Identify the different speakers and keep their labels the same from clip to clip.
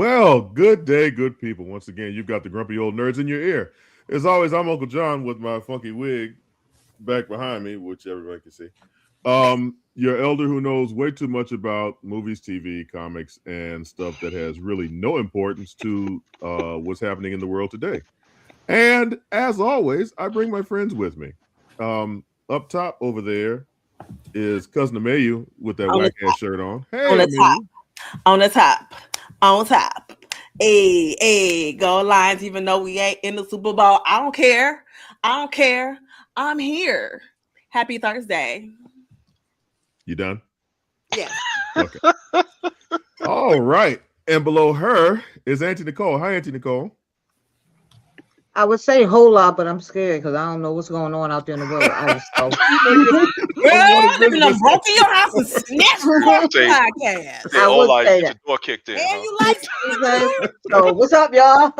Speaker 1: Well, good day, good people. Once again, you've got the grumpy old nerds in your ear. As always, I'm Uncle John with my funky wig back behind me, which everybody can see. Your elder who knows way too much about movies, TV, comics, and stuff that has really no importance to what's happening in the world today. And as always, I bring my friends with me. Up top over there is Cousin Amayu with that
Speaker 2: On the
Speaker 1: whack ass shirt on.
Speaker 2: on
Speaker 1: Hey,
Speaker 2: the
Speaker 1: Amayu.
Speaker 2: top, on the top, on top. Hey, go Lions, even though we ain't in the Super Bowl. I don't care. I don't care. I'm here. Happy Thursday.
Speaker 1: You done?
Speaker 2: Yeah.
Speaker 1: Okay. All right. And below her is Auntie Nicole. Hi, Auntie Nicole.
Speaker 3: I would say whole lot, but I'm scared because I don't know what's going on out there in the world.
Speaker 2: Girl, living them broke in your house and snatched your podcast.
Speaker 4: Yeah, all like get your door kicked in.
Speaker 2: And you like
Speaker 3: so what's up, y'all?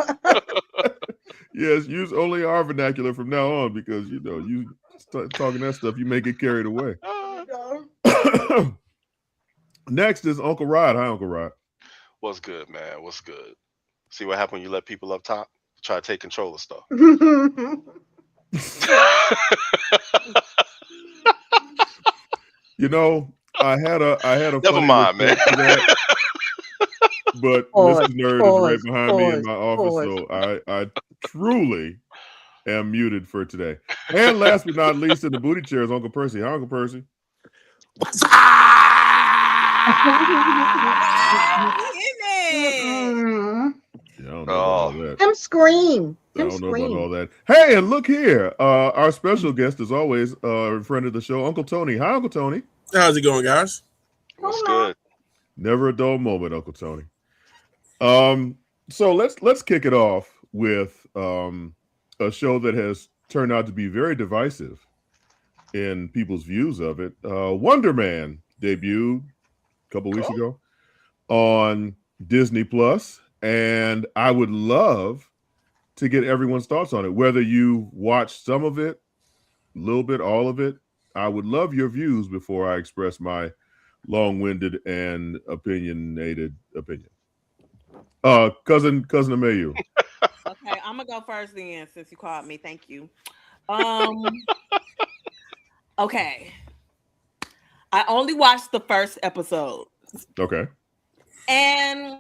Speaker 1: Yes, use only our vernacular from now on because you start talking that stuff, you may get carried away. Next is Uncle Rod. Hi, Uncle Rod.
Speaker 4: What's good, man? What's good? See what happened when you let people up top try to take control of stuff.
Speaker 1: I had a
Speaker 4: Never mind, man.
Speaker 1: But Mrs. Nerd is right behind me in my office, so I truly am muted for today. And last but not least, in the booty chair is Uncle Percy. Hi, Uncle Percy.
Speaker 2: What's up?
Speaker 1: Yeah, I don't know about all that.
Speaker 3: Them scream.
Speaker 1: I don't know about all that. Hey, and look here. Our special guest, as always, a friend of the show, Uncle Tony. Hi, Uncle Tony.
Speaker 5: How's it going, guys?
Speaker 4: What's good?
Speaker 1: Never a dull moment, Uncle Tony. So let's kick it off with a show that has turned out to be very divisive in people's views of it. Wonder Man debuted a couple weeks ago on Disney Plus, and I would love to get everyone's thoughts on it. Whether you watched some of it, a little bit, all of it, I would love your views before I express my long-winded and opinionated opinion. Cousin Amayu.
Speaker 2: Okay, I'm gonna go first then since you called me. Thank you. Okay. I only watched the first episode.
Speaker 1: Okay.
Speaker 2: And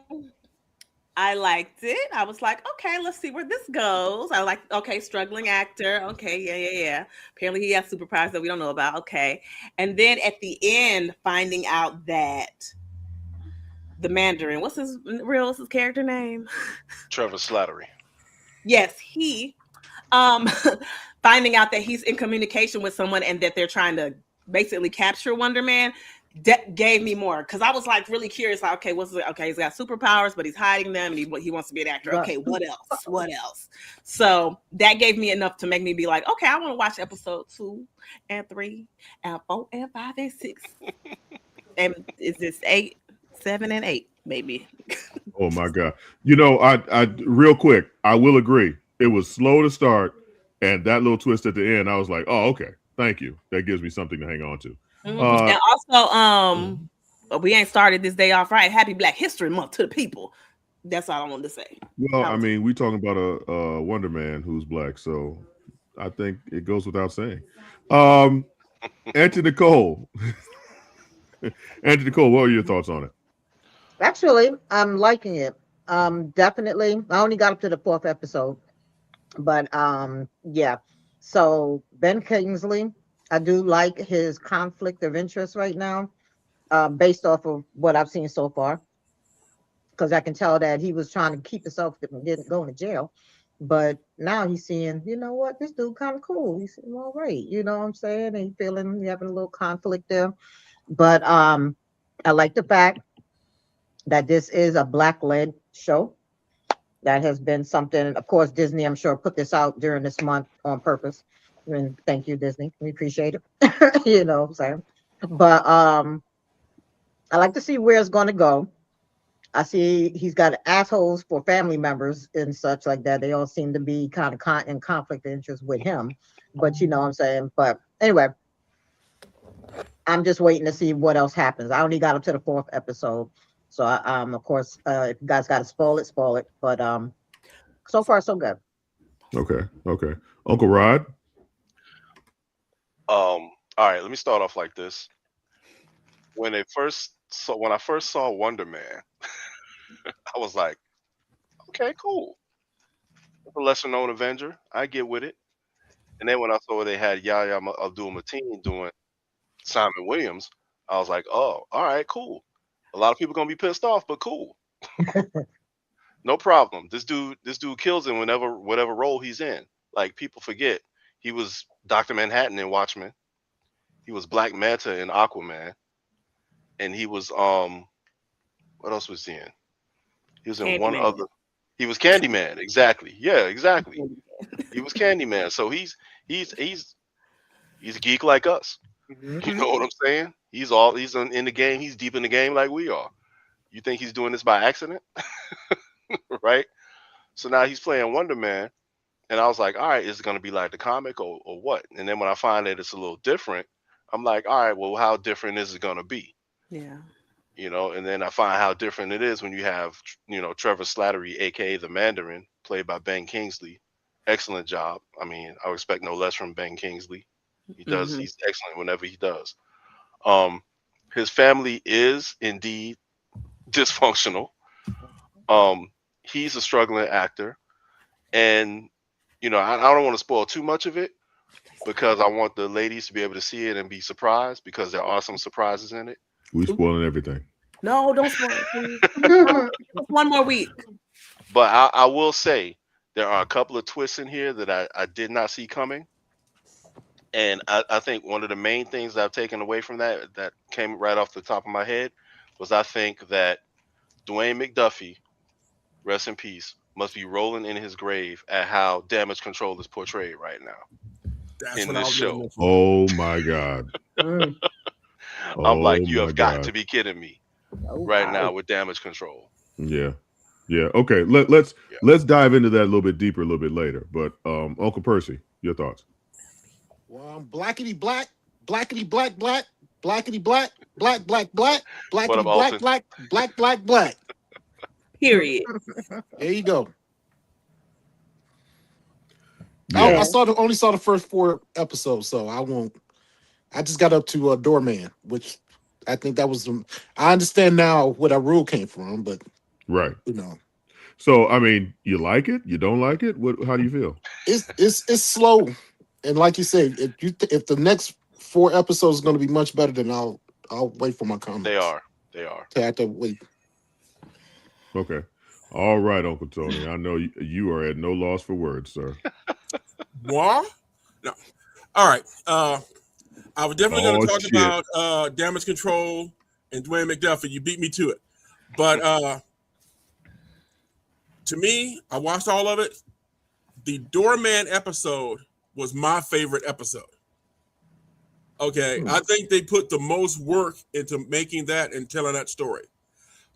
Speaker 2: I liked it. I was like, okay, let's see where this goes. I like, okay, struggling actor. Okay, yeah. Apparently he has superpowers that we don't know about. Okay. And then at the end, finding out that the Mandarin, what's his character name?
Speaker 4: Trevor Slattery.
Speaker 2: Yes, he finding out that he's in communication with someone and that they're trying to basically capture Wonder Man gave me more, because I was like really curious. Like, okay, he's got superpowers, but he's hiding them, and he wants to be an actor. Okay, what else? So that gave me enough to make me be like, okay, I want to watch episode 2 and 3 and 4 and 5 and 6. And is this 8, 7 and 8, maybe?
Speaker 1: Oh my God! I real quick, I will agree. It was slow to start, and that little twist at the end, I was like, oh, okay, thank you. That gives me something to hang on to.
Speaker 2: Mm-hmm. And also, we ain't started this day off right. Happy Black History Month to the people. That's all I wanted to say.
Speaker 1: Well, I mean, we talking about a Wonder Man who's black, so I think it goes without saying. Auntie Nicole. Auntie Nicole, what are your thoughts on it?
Speaker 3: Actually, I'm liking it. Definitely. I only got up to the 4th episode, but yeah. So Ben Kingsley, I do like his conflict of interest right now, based off of what I've seen so far, because I can tell that he was trying to keep himself from going to jail, but now he's seeing, you know what, this dude kind of cool. He's all right, you know what I'm saying? And he's having a little conflict there, but I like the fact that this is a Black-led show. That has been something. Of course, Disney, I'm sure, put this out during this month on purpose. And thank you, Disney. We appreciate it. You know what I'm saying? But I like to see where it's going to go. I see he's got assholes for family members and such like that. They all seem to be kind of in conflict of interest with him. But you know what I'm saying? But anyway, I'm just waiting to see what else happens. I only got up to the 4th episode. So of course, if you guys got to spoil it. But so far so good.
Speaker 1: Okay. Uncle Rod.
Speaker 4: All right, let me start off like this. When I first saw Wonder Man, I was like, okay, cool. It's a lesser known Avenger. I get with it. And then when I saw they had Yahya Abdul-Mateen doing Simon Williams, I was like, oh, all right, cool. A lot of people gonna be pissed off, but cool. No problem. This dude kills him whatever role he's in. Like, people forget he was Dr. Manhattan in Watchmen. He was Black Manta in Aquaman. And he was what else was he in? He was in one
Speaker 2: Candyman.
Speaker 4: other. He was Candyman, exactly. Yeah, exactly. He was Candyman. So he's a geek like us. You know what I'm saying? He's in the game. He's deep in the game like we are. You think he's doing this by accident? Right? So now he's playing Wonder Man, and I was like, all right, is it going to be like the comic or what? And then when I find that it's a little different, I'm like, all right, well, how different is it going to be?
Speaker 2: Yeah.
Speaker 4: You know, and then I find how different it is when you have, Trevor Slattery, aka the Mandarin, played by Ben Kingsley. Excellent job. I mean, I would expect no less from Ben Kingsley. He's excellent whenever he does. His family is indeed dysfunctional. He's a struggling actor, and I don't want to spoil too much of it because I want the ladies to be able to see it and be surprised, because there are some surprises in it.
Speaker 1: We spoiling everything.
Speaker 2: No, don't spoil it. One more week.
Speaker 4: But I will say there are a couple of twists in here that I did not see coming. And I think one of the main things I've taken away from that came right off the top of my head was, I think that Dwayne McDuffie, rest in peace, must be rolling in his grave at how Damage Control is portrayed right now in this show.
Speaker 1: Oh my God.
Speaker 4: I'm like, you have got to be kidding me now with Damage Control.
Speaker 1: Yeah. Okay. Let's dive into that a little bit deeper a little bit later. But Uncle Percy, your thoughts?
Speaker 5: Well, I'm blackity black, blackity black, black, blackity black, black, black, black, blackity black, black, black, black, black.
Speaker 2: Period.
Speaker 5: There you go.
Speaker 1: Yeah.
Speaker 5: I only saw the first 4 episodes, so I won't. I just got up to Doorman, which I think that was. I understand now where that rule came from, but
Speaker 1: right. So I mean, you like it? You don't like it? How do you feel?
Speaker 5: It's slow, and like you said, if the next 4 episodes is going to be much better, then I'll wait for my comments.
Speaker 4: They are.
Speaker 5: I have to wait.
Speaker 1: Okay. All right, Uncle Tony. I know you are at no loss for words, sir.
Speaker 6: What? No. All right. I was definitely going to talk about Damage Control and Dwayne McDuffie. You beat me to it. But to me, I watched all of it. The Doorman episode was my favorite episode. Okay. I think they put the most work into making that and telling that story.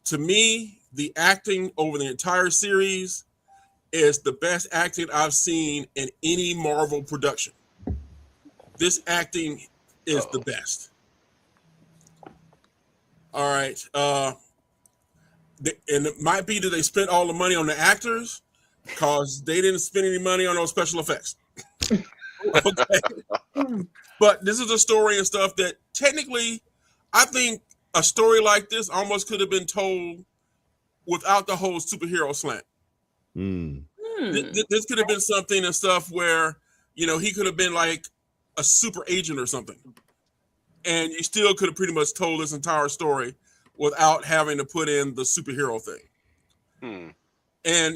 Speaker 6: To me, the acting over the entire series is the best acting I've seen in any Marvel production. This acting is the best. All right. And it might be that they spent all the money on the actors because they didn't spend any money on those special effects. Okay. But this is a story and stuff that technically, I think a story like this almost could have been told without the whole superhero slant. This could have been something and stuff where, he could have been like a super agent or something. And you still could have pretty much told this entire story without having to put in the superhero thing. And,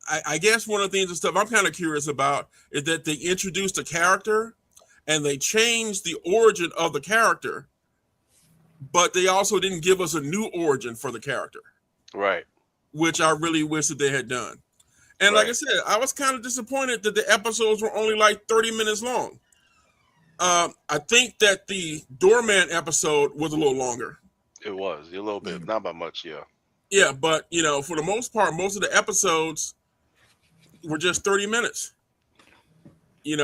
Speaker 6: I guess one of the things and stuff I'm kind of curious about is that they introduced a character and they changed the origin of the character, but they also didn't give us a new origin for the character.
Speaker 4: Right.
Speaker 6: Which I really wish that they had done. And like I said, I was kind of disappointed that the episodes were only like 30 minutes long. I think that the Doorman episode was a little longer.
Speaker 4: It was a little bit, not by much, yeah.
Speaker 6: Yeah, but for the most part, most of the episodes were just 30 minutes.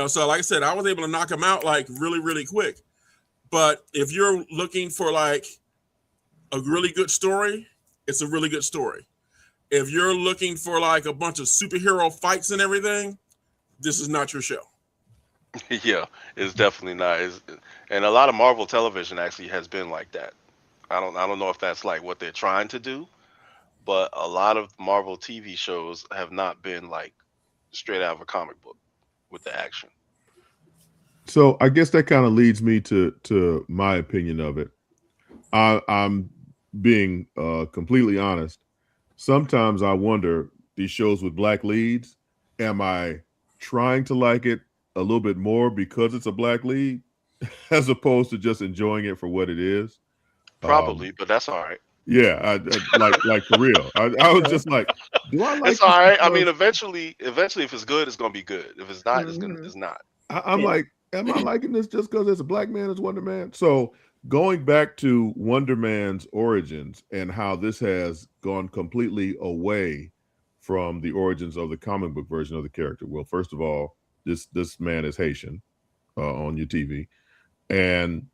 Speaker 6: So like I said, I was able to knock them out like really, really quick. But if you're looking for like a really good story it's a really good story. If you're looking for like a bunch of superhero fights and everything, this is not your show.
Speaker 4: Yeah, it's definitely not. And a lot of Marvel television actually has been like that. I don't know if that's like what they're trying to do, but a lot of Marvel TV shows have not been like straight out of a comic book with the action.
Speaker 1: So I guess that kind of leads me to my opinion of it. I'm being completely honest. Sometimes I wonder, these shows with black leads, am I trying to like it a little bit more because it's a black lead as opposed to just enjoying it for what it is?
Speaker 4: Probably, but that's all right.
Speaker 1: Yeah, like for real. I was just like, do I like
Speaker 4: It's all
Speaker 1: this
Speaker 4: right. I
Speaker 1: because-
Speaker 4: mean, eventually, if it's good, it's gonna be good. If it's not, it's not.
Speaker 1: I'm
Speaker 2: Yeah.
Speaker 1: like, am I liking this just because there's a black man as Wonder Man? So going back to Wonder Man's origins and how this has gone completely away from the origins of the comic book version of the character. Well, first of all, this man is Haitian on your TV, and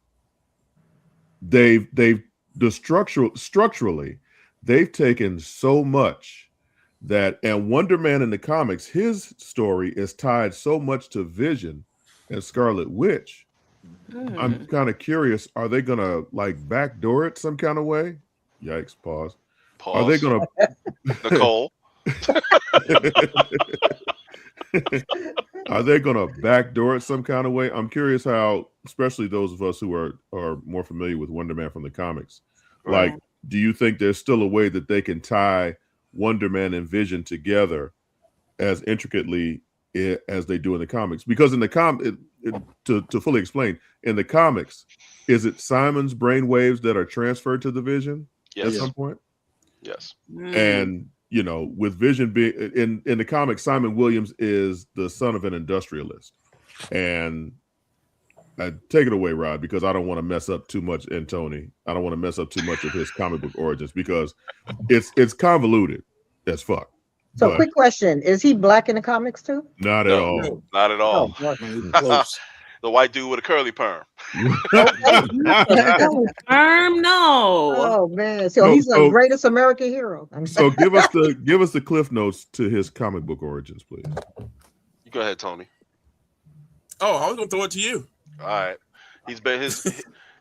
Speaker 1: they've the structurally they've taken so much that, and Wonder Man in the comics, his story is tied so much to Vision and Scarlet Witch. I'm kind of curious, are they gonna like backdoor it some kind of way? Yikes, pause. Are they
Speaker 4: Pause.
Speaker 1: gonna
Speaker 4: Nicole?
Speaker 1: are they gonna backdoor it some kind of way? I'm curious how, especially those of us who are more familiar with Wonder Man from the comics, like, do you think there's still a way that they can tie Wonder Man and Vision together as intricately as they do in the comics? Because in the to fully explain, in the comics, is it Simon's brainwaves that are transferred to the Vision at
Speaker 4: Yes.
Speaker 1: some point?
Speaker 4: Yes.
Speaker 1: And you know, with Vision being in the comics, Simon Williams is the son of an industrialist. And take it away, Rod, because I don't want to mess up too much, and Tony, I don't want to mess up too much of his comic book origins because it's convoluted as fuck.
Speaker 3: So,
Speaker 1: But
Speaker 3: quick question: is he black in the comics too?
Speaker 1: not at
Speaker 4: No.
Speaker 1: all.
Speaker 4: Not at all.
Speaker 3: Oh,
Speaker 5: Not even close.
Speaker 4: The white dude with a curly perm.
Speaker 2: No.
Speaker 3: oh man, so
Speaker 1: No,
Speaker 3: he's the
Speaker 1: so-
Speaker 3: greatest American hero.
Speaker 1: So give us the cliff notes to his comic book origins, please.
Speaker 4: You go ahead, Tony.
Speaker 6: Oh, I was gonna throw it to you.
Speaker 4: All right. He's been he's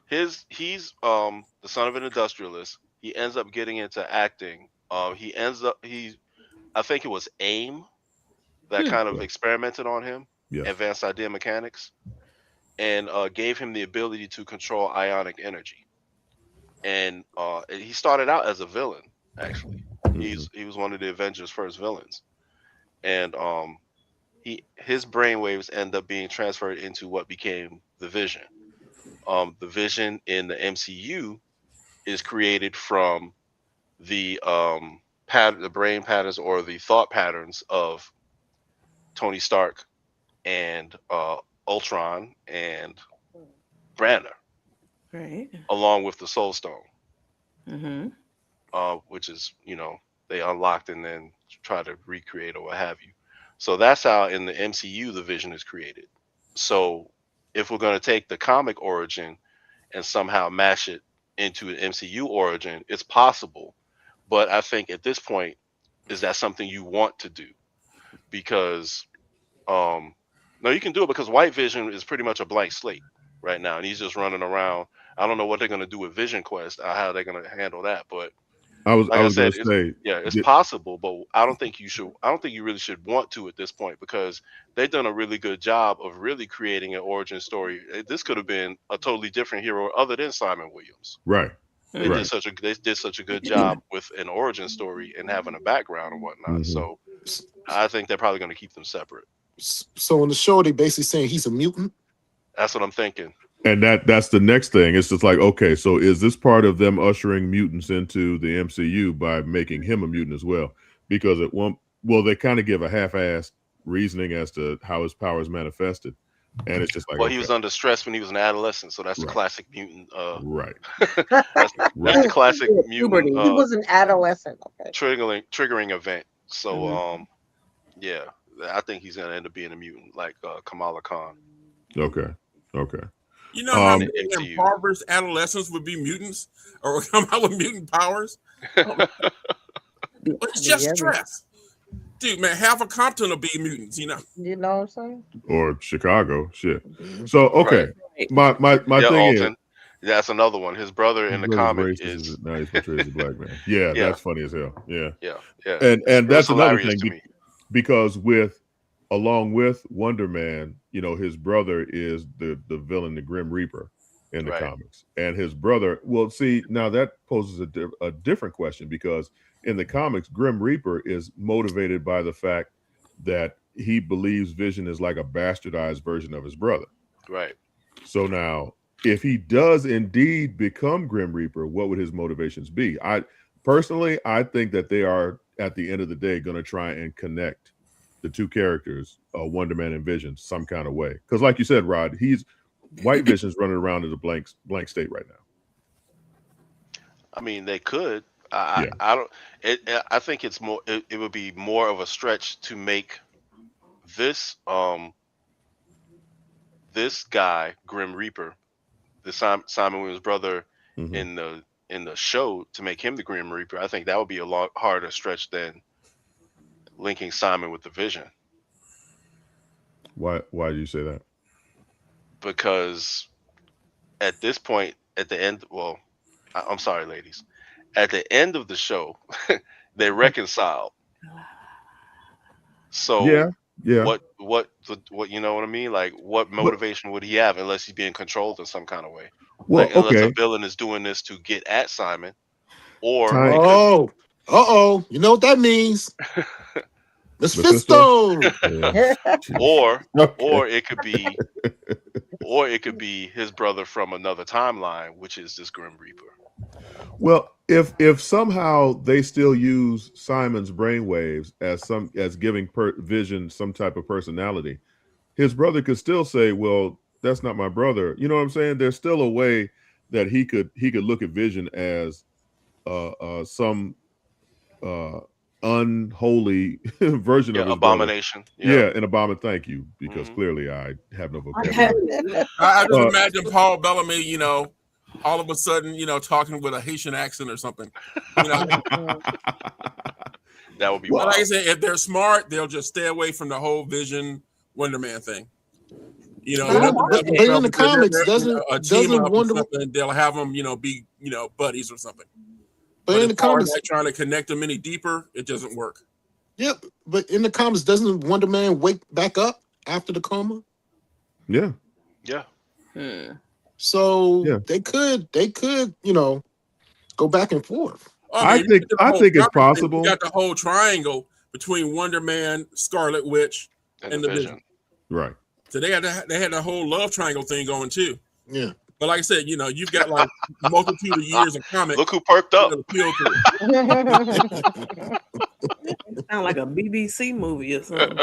Speaker 4: the son of an industrialist. He ends up getting into acting. I think it was AIM that kind of experimented on him,
Speaker 1: Yes.
Speaker 4: advanced idea mechanics, and gave him the ability to control ionic energy. And he started out as a villain, actually. He was one of the Avengers' first villains. And his brainwaves end up being transferred into what became the Vision. The Vision in the MCU is created from the brain patterns or the thought patterns of Tony Stark and Ultron and Banner,
Speaker 2: Right.
Speaker 4: along with the Soul Stone,
Speaker 2: Mm-hmm.
Speaker 4: which is, they unlocked and then try to recreate or what have you. So that's how in the MCU the Vision is created. So if we're going to take the comic origin and somehow mash it into an MCU origin, it's possible. But I think at this point, is that something you want to do? Because no, you can do it because White Vision is pretty much a blank slate right now, and he's just running around. I don't know what they're going to do with Vision Quest, how they're going to handle that. But
Speaker 1: I was
Speaker 4: like
Speaker 1: going to
Speaker 4: said,
Speaker 1: say,
Speaker 4: it's possible, but I don't think you should. I don't think you really should want to at this point because they've done a really good job of really creating an origin story. This could have been a totally different hero other than Simon Williams.
Speaker 1: right.
Speaker 4: They
Speaker 1: Right.
Speaker 4: did such a good job with an origin story and having a background and whatnot.
Speaker 1: Mhm.
Speaker 4: So I think they're probably going to keep them separate.
Speaker 5: So in the show, they basically saying he's a mutant.
Speaker 4: That's what I'm thinking.
Speaker 1: And that's the next thing. It's just like, okay, so is this part of them ushering mutants into the MCU by making him a mutant as well? Because they kind of give a half-assed reasoning as to how his powers manifested. And it's just like,
Speaker 4: Well,
Speaker 1: okay,
Speaker 4: he was under stress when he was an adolescent, so that's the
Speaker 1: Right.
Speaker 4: classic mutant.
Speaker 1: right.
Speaker 4: That's the classic
Speaker 3: Puberty.
Speaker 4: mutant
Speaker 3: He was an adolescent. Okay.
Speaker 4: triggering event. So,
Speaker 2: Mhm.
Speaker 4: yeah, I think he's gonna end up being a mutant like Kamala Khan.
Speaker 1: Okay.
Speaker 6: You know how
Speaker 1: Um,
Speaker 6: many
Speaker 4: MCU.
Speaker 6: impoverished adolescents would be mutants or come out with mutant powers? It's just
Speaker 3: Yeah.
Speaker 6: stress. Dude, man, half of Compton will be mutants, you know.
Speaker 3: You know what I'm saying?
Speaker 1: or Chicago, shit.
Speaker 5: Mhm.
Speaker 1: So okay,
Speaker 2: Right.
Speaker 1: my
Speaker 4: Yeah,
Speaker 1: thing
Speaker 4: Alton. That's another one. His brother
Speaker 1: is,
Speaker 4: in the
Speaker 1: his brother's
Speaker 4: comic
Speaker 1: racist,
Speaker 4: is
Speaker 1: now he's portrayed as a black man. Yeah,
Speaker 4: Yeah.
Speaker 1: that's funny as hell. Yeah,
Speaker 4: yeah.
Speaker 1: and
Speaker 4: It was
Speaker 1: that's another
Speaker 4: hilarious
Speaker 1: thing
Speaker 4: to me.
Speaker 1: because along with Wonder Man, you know, his brother is the villain, the Grim Reaper in the
Speaker 4: Right.
Speaker 1: comics, and his brother. Well, see, now that poses a different question because in the comics, Grim Reaper is motivated by the fact that he believes Vision is like a bastardized version of his brother.
Speaker 4: Right.
Speaker 1: So now, if he does indeed become Grim Reaper, what would his motivations be? I personally think that they are at the end of the day going to try and connect the two characters, Wonder Man and Vision, some kind of way. Because, like you said, Rod, White Vision's running around in a blank state right now.
Speaker 4: I mean, they could.
Speaker 1: Yeah.
Speaker 4: I don't. I think it's more. It would be more of a stretch to make this this guy Grim Reaper, the Simon Williams' brother
Speaker 1: Mhm.
Speaker 4: in the show, to make him the Grim Reaper. I think that would be a lot harder stretch than linking Simon with the Vision,
Speaker 1: Why do you say that?
Speaker 4: because at this point, at the end, well, I'm sorry, ladies. At the end of the show, they reconciled. So
Speaker 1: Yeah.
Speaker 4: what you know what I mean? Like, what
Speaker 1: But
Speaker 4: motivation would he have unless he's being controlled in some kind of way?
Speaker 1: well,
Speaker 4: Like, unless a
Speaker 1: okay.
Speaker 4: villain is doing this to get at Simon, or
Speaker 1: Time,
Speaker 4: it could
Speaker 5: Oh, you know what that means? Miss
Speaker 1: Mephisto.
Speaker 5: Fisto.
Speaker 1: Yeah.
Speaker 4: or
Speaker 1: Okay.
Speaker 4: it could be his brother from another timeline, which is this Grim Reaper.
Speaker 1: Well, if somehow they still use Simon's brainwaves as giving Vision some type of personality, his brother could still say, "Well, that's not my brother." You know what I'm saying? There's still a way that he could look at Vision as some unholy version of
Speaker 4: Yeah,
Speaker 1: his brother.
Speaker 4: abomination.
Speaker 1: Yeah, an abomination. Thank you, because
Speaker 4: Mhm.
Speaker 1: clearly I have no
Speaker 2: I
Speaker 1: vocabulary.
Speaker 2: have-
Speaker 6: I just
Speaker 1: Uh,
Speaker 6: imagine Paul Bellamy, you know, all of a sudden, you know, talking with a Haitian accent or something. You know,
Speaker 4: That would be
Speaker 1: Well,
Speaker 6: like I
Speaker 4: wild.
Speaker 6: said, if they're smart, they'll just stay away from the whole Vision Wonder Man thing. You know,
Speaker 2: Yeah,
Speaker 6: let
Speaker 2: I
Speaker 6: them
Speaker 2: like
Speaker 6: have
Speaker 2: it.
Speaker 5: But in the
Speaker 6: themselves
Speaker 5: comics,
Speaker 6: a team
Speaker 5: doesn't
Speaker 6: up or
Speaker 5: Wonder
Speaker 6: something. They'll have them, you know, be, you know, buddies or something.
Speaker 5: but
Speaker 6: But
Speaker 5: in
Speaker 6: as
Speaker 5: the
Speaker 6: far as
Speaker 5: comics,
Speaker 6: like trying to connect them any deeper, it doesn't work.
Speaker 5: yeah, but in the comics, doesn't Wonder Man wake back up after the coma?
Speaker 1: yeah,
Speaker 4: Yeah.
Speaker 2: Hmm.
Speaker 5: So
Speaker 1: Yeah.
Speaker 5: they could, you know, go back and forth.
Speaker 1: I
Speaker 6: mean,
Speaker 1: think it's
Speaker 6: You
Speaker 1: possible.
Speaker 6: got the whole triangle between Wonder Man, Scarlet Witch,
Speaker 4: And
Speaker 6: and
Speaker 4: the
Speaker 6: the Vision.
Speaker 4: Vision.
Speaker 1: Right.
Speaker 6: So they had the whole love triangle thing going too.
Speaker 5: Yeah.
Speaker 6: But like I said, you know, you've got like multitude of years of comics
Speaker 4: Look who perked up.
Speaker 6: that appeal to it.
Speaker 2: Sound like a BBC movie or something.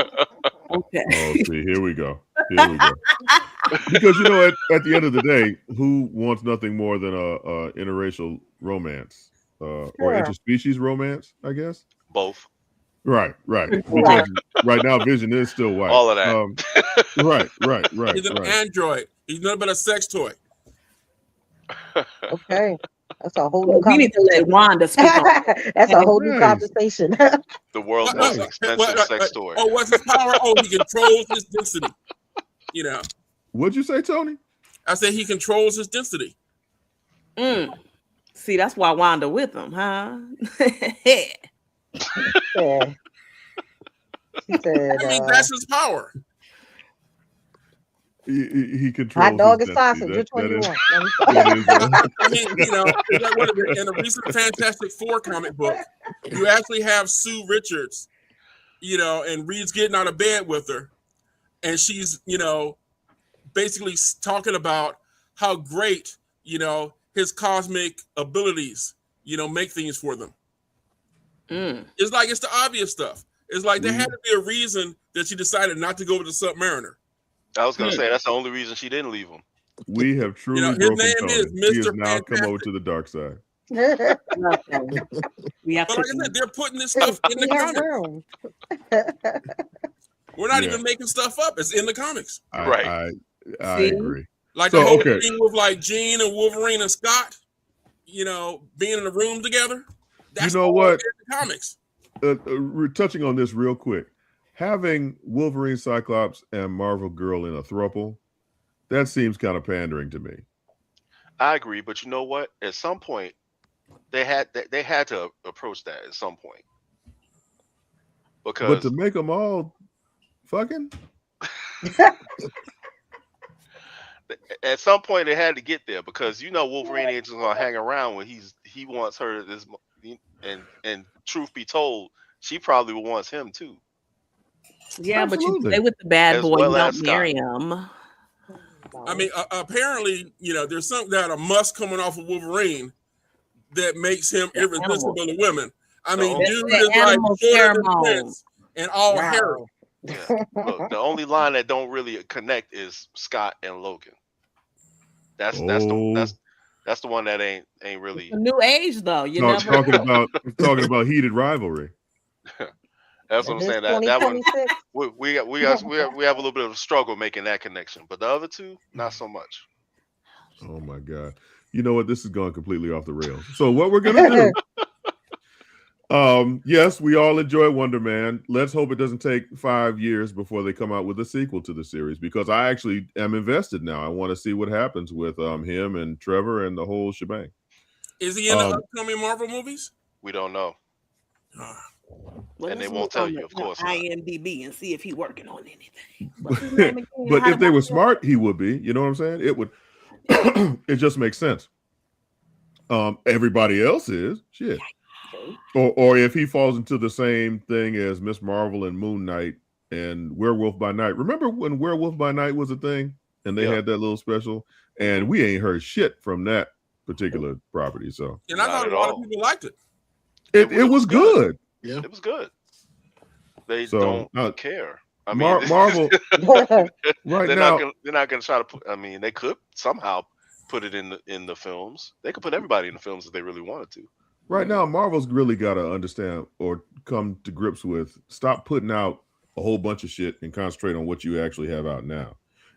Speaker 2: Okay.
Speaker 1: Oh, see, here we go. Because you know, at the end of the day, who wants nothing more than a interracial romance or interspecies romance? I guess.
Speaker 4: Both.
Speaker 1: Right. Because right now, Vision is still white.
Speaker 4: All of that.
Speaker 1: Right.
Speaker 6: He's an android. He's nothing but a sex toy.
Speaker 3: Okay. That's a whole new
Speaker 2: We need to let Wanda speak on that.
Speaker 3: That's a whole new
Speaker 1: Nice.
Speaker 3: conversation.
Speaker 4: The world's
Speaker 6: What-
Speaker 4: most expensive
Speaker 6: what-
Speaker 4: sex toy.
Speaker 6: Oh, what's his power? Oh, he controls his density. You know,
Speaker 1: What'd you say, Tony?
Speaker 6: I said he controls his density.
Speaker 2: See, that's why Wanda with him, huh?
Speaker 3: Yeah. She said,
Speaker 6: I mean, that's his power.
Speaker 1: He controls
Speaker 3: hot dog
Speaker 1: his
Speaker 3: and
Speaker 1: density.
Speaker 3: sausage. Which one
Speaker 1: That
Speaker 3: you
Speaker 1: is-
Speaker 3: want?
Speaker 1: that is,
Speaker 6: I mean, you know, in a recent Fantastic Four comic book, you actually have Sue Richards, you know, and Reed's getting out of bed with her, and she's, you know, basically talking about how great, you know, his cosmic abilities, you know, make things for them. It's like it's the obvious stuff. It's like there had to be a reason that she decided not to go with the Submariner.
Speaker 4: I was gonna say that's the only reason she didn't leave him.
Speaker 1: we have truly
Speaker 6: You know, his
Speaker 1: broken
Speaker 6: name
Speaker 1: Tony.
Speaker 6: is
Speaker 1: He has
Speaker 6: Mr.
Speaker 1: now come over
Speaker 6: Fantastic.
Speaker 1: to the dark side.
Speaker 2: We have
Speaker 6: But
Speaker 2: to.
Speaker 6: like I said, they're putting this stuff in the
Speaker 3: We have
Speaker 6: comics.
Speaker 3: room.
Speaker 6: We're not
Speaker 1: Yeah.
Speaker 6: even making stuff up. It's in the comics.
Speaker 1: I
Speaker 2: See?
Speaker 1: agree.
Speaker 6: Like the whole thing with like Jean and Wolverine and Scott, you know, being in the room together. That's
Speaker 1: you know what?
Speaker 6: In the comics.
Speaker 1: We're touching on this real quick. Having Wolverine, Cyclops, and Marvel Girl in a throuple, that seems kind of pandering to me.
Speaker 4: I agree, but you know what? At some point, they had to approach that at some point. Because
Speaker 1: but to make them all fucking,
Speaker 4: at some point they had to get there, because you know Wolverine ain't just gonna hang around when he wants her this, and truth be told, she probably wants him too.
Speaker 2: Yeah,
Speaker 1: Absolutely.
Speaker 2: but you stay with the bad
Speaker 4: As
Speaker 2: boy,
Speaker 4: well
Speaker 2: you don't
Speaker 4: as
Speaker 2: marry him.
Speaker 6: I mean, apparently, you know, there's something that a must coming off of Wolverine that makes him irresistible to women. I mean, dude is like shorter than Prince and all hairy.
Speaker 4: Yeah. Look, the only line that don't really connect is Scott and Logan. That's the one that ain't really
Speaker 2: It's a new age though. You
Speaker 1: no,
Speaker 2: never
Speaker 1: talking about heated rivalry.
Speaker 4: That's what I'm saying. That one we have a little bit of a struggle making that connection, but the other two, not so much.
Speaker 1: Oh my God! You know what? This is going completely off the rails. So what we're gonna do? Yes, we all enjoy Wonder Man. Let's hope it doesn't take 5 years before they come out with a sequel to the series, because I actually am invested now. I want to see what happens with him and Trevor and the whole shebang.
Speaker 6: Is he in the upcoming Marvel movies?
Speaker 4: We don't know.
Speaker 2: Well,
Speaker 4: and they won't tell you, of course.
Speaker 2: IMDb and see if he's working on anything.
Speaker 1: But if they were smart, he would be. You know what I'm saying? It would. It just makes sense. Everybody else is shit. Or if he falls into the same thing as Miss Marvel and Moon Knight and Werewolf by Night. Remember when Werewolf by Night was a thing and they had that little special, and we ain't heard shit from that particular property. So,
Speaker 6: and I thought a lot of people liked it.
Speaker 1: It was good.
Speaker 5: Yeah,
Speaker 4: it was good. They don't care. I mean,
Speaker 1: Marvel
Speaker 4: they're not going to try to put. I mean, they could somehow put it in the films. They could put everybody in the films if they really wanted to.
Speaker 1: Right now, Marvel's really got to understand or come to grips with, stop putting out a whole bunch of shit and concentrate on what you actually have out now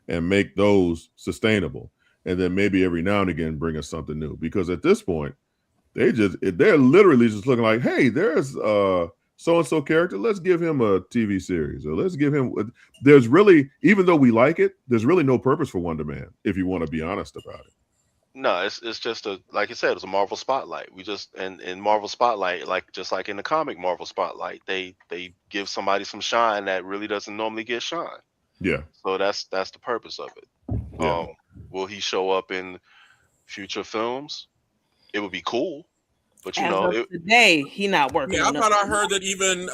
Speaker 1: and make those sustainable. And then maybe every now and again bring us something new. Because at this point, they're literally just looking like, hey, there's so-and-so character. Let's give him a TV series, or let's give him. There's really, even though we like it, there's really no purpose for Wonder Man, if you want to be honest about it.
Speaker 4: No, it's just like you said, it's a Marvel Spotlight. We just in Marvel Spotlight, just like in the comic Marvel Spotlight, they give somebody some shine that really doesn't normally get shine.
Speaker 1: Yeah.
Speaker 4: So that's the purpose of it.
Speaker 1: Yeah.
Speaker 4: Will he show up in future films? It would be cool, but
Speaker 2: today he not working.
Speaker 6: Yeah, I thought I heard that even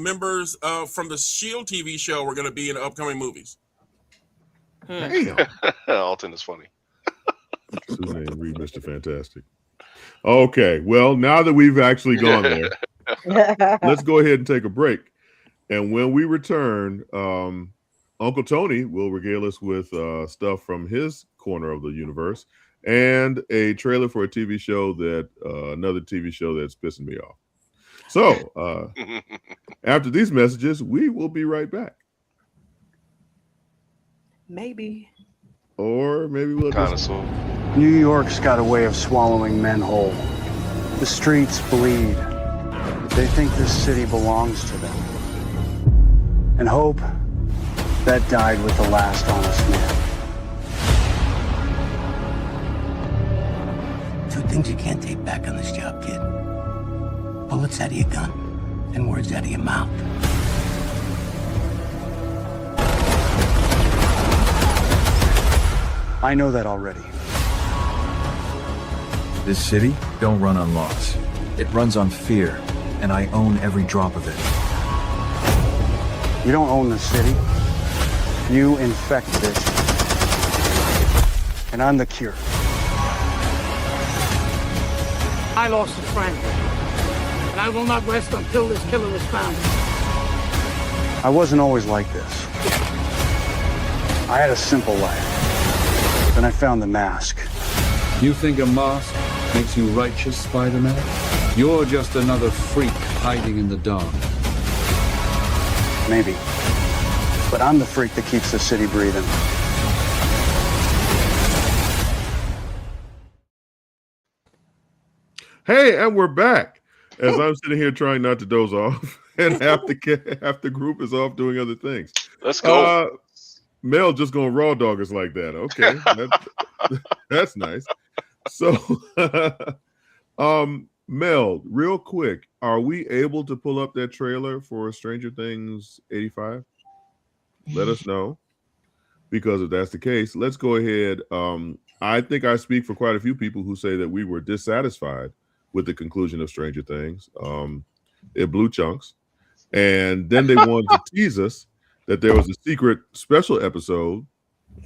Speaker 6: members from the Shield TV show were going to be in the upcoming movies.
Speaker 1: Damn.
Speaker 4: Alton is funny.
Speaker 1: Suzanne Reed, Mr. Fantastic. Okay, well, now that we've actually gone there, let's go ahead and take a break. And when we return, Uncle Tony will regale us with stuff from his corner of the universe and a trailer for a TV show another TV show that's pissing me off. So, after these messages, we will be right back.
Speaker 2: Maybe.
Speaker 1: Or maybe we'll just...
Speaker 7: New York's got a way of swallowing men whole. The streets bleed. They think this city belongs to them. And hope, that died with the last honest man.
Speaker 8: Two things you can't take back on this job, kid. Bullets out of your gun and words out of your mouth.
Speaker 7: I know that already.
Speaker 9: This city don't run on loss. It runs on fear, and I own every drop of it.
Speaker 7: You don't own the city. You infected it. And I'm the cure.
Speaker 10: I lost a friend, and I will not rest until this killer is found.
Speaker 7: I wasn't always like this. I had a simple life. Then I found the mask.
Speaker 11: You think a mask makes you righteous, Spider-Man? You're just another freak hiding in the dark.
Speaker 7: Maybe. But I'm the freak that keeps the city breathing.
Speaker 1: Hey, and we're back. As I'm sitting here trying not to doze off, and half the group is off doing other things.
Speaker 4: Let's go.
Speaker 1: Mel just gonna raw dog us like that. Okay, that's nice. So, Mel, real quick, are we able to pull up that trailer for Stranger Things 85? Let us know, because if that's the case, let's go ahead. I think I speak for quite a few people who say that we were dissatisfied with the conclusion of Stranger Things. It blew chunks, and then they wanted to tease us that there was a secret special episode,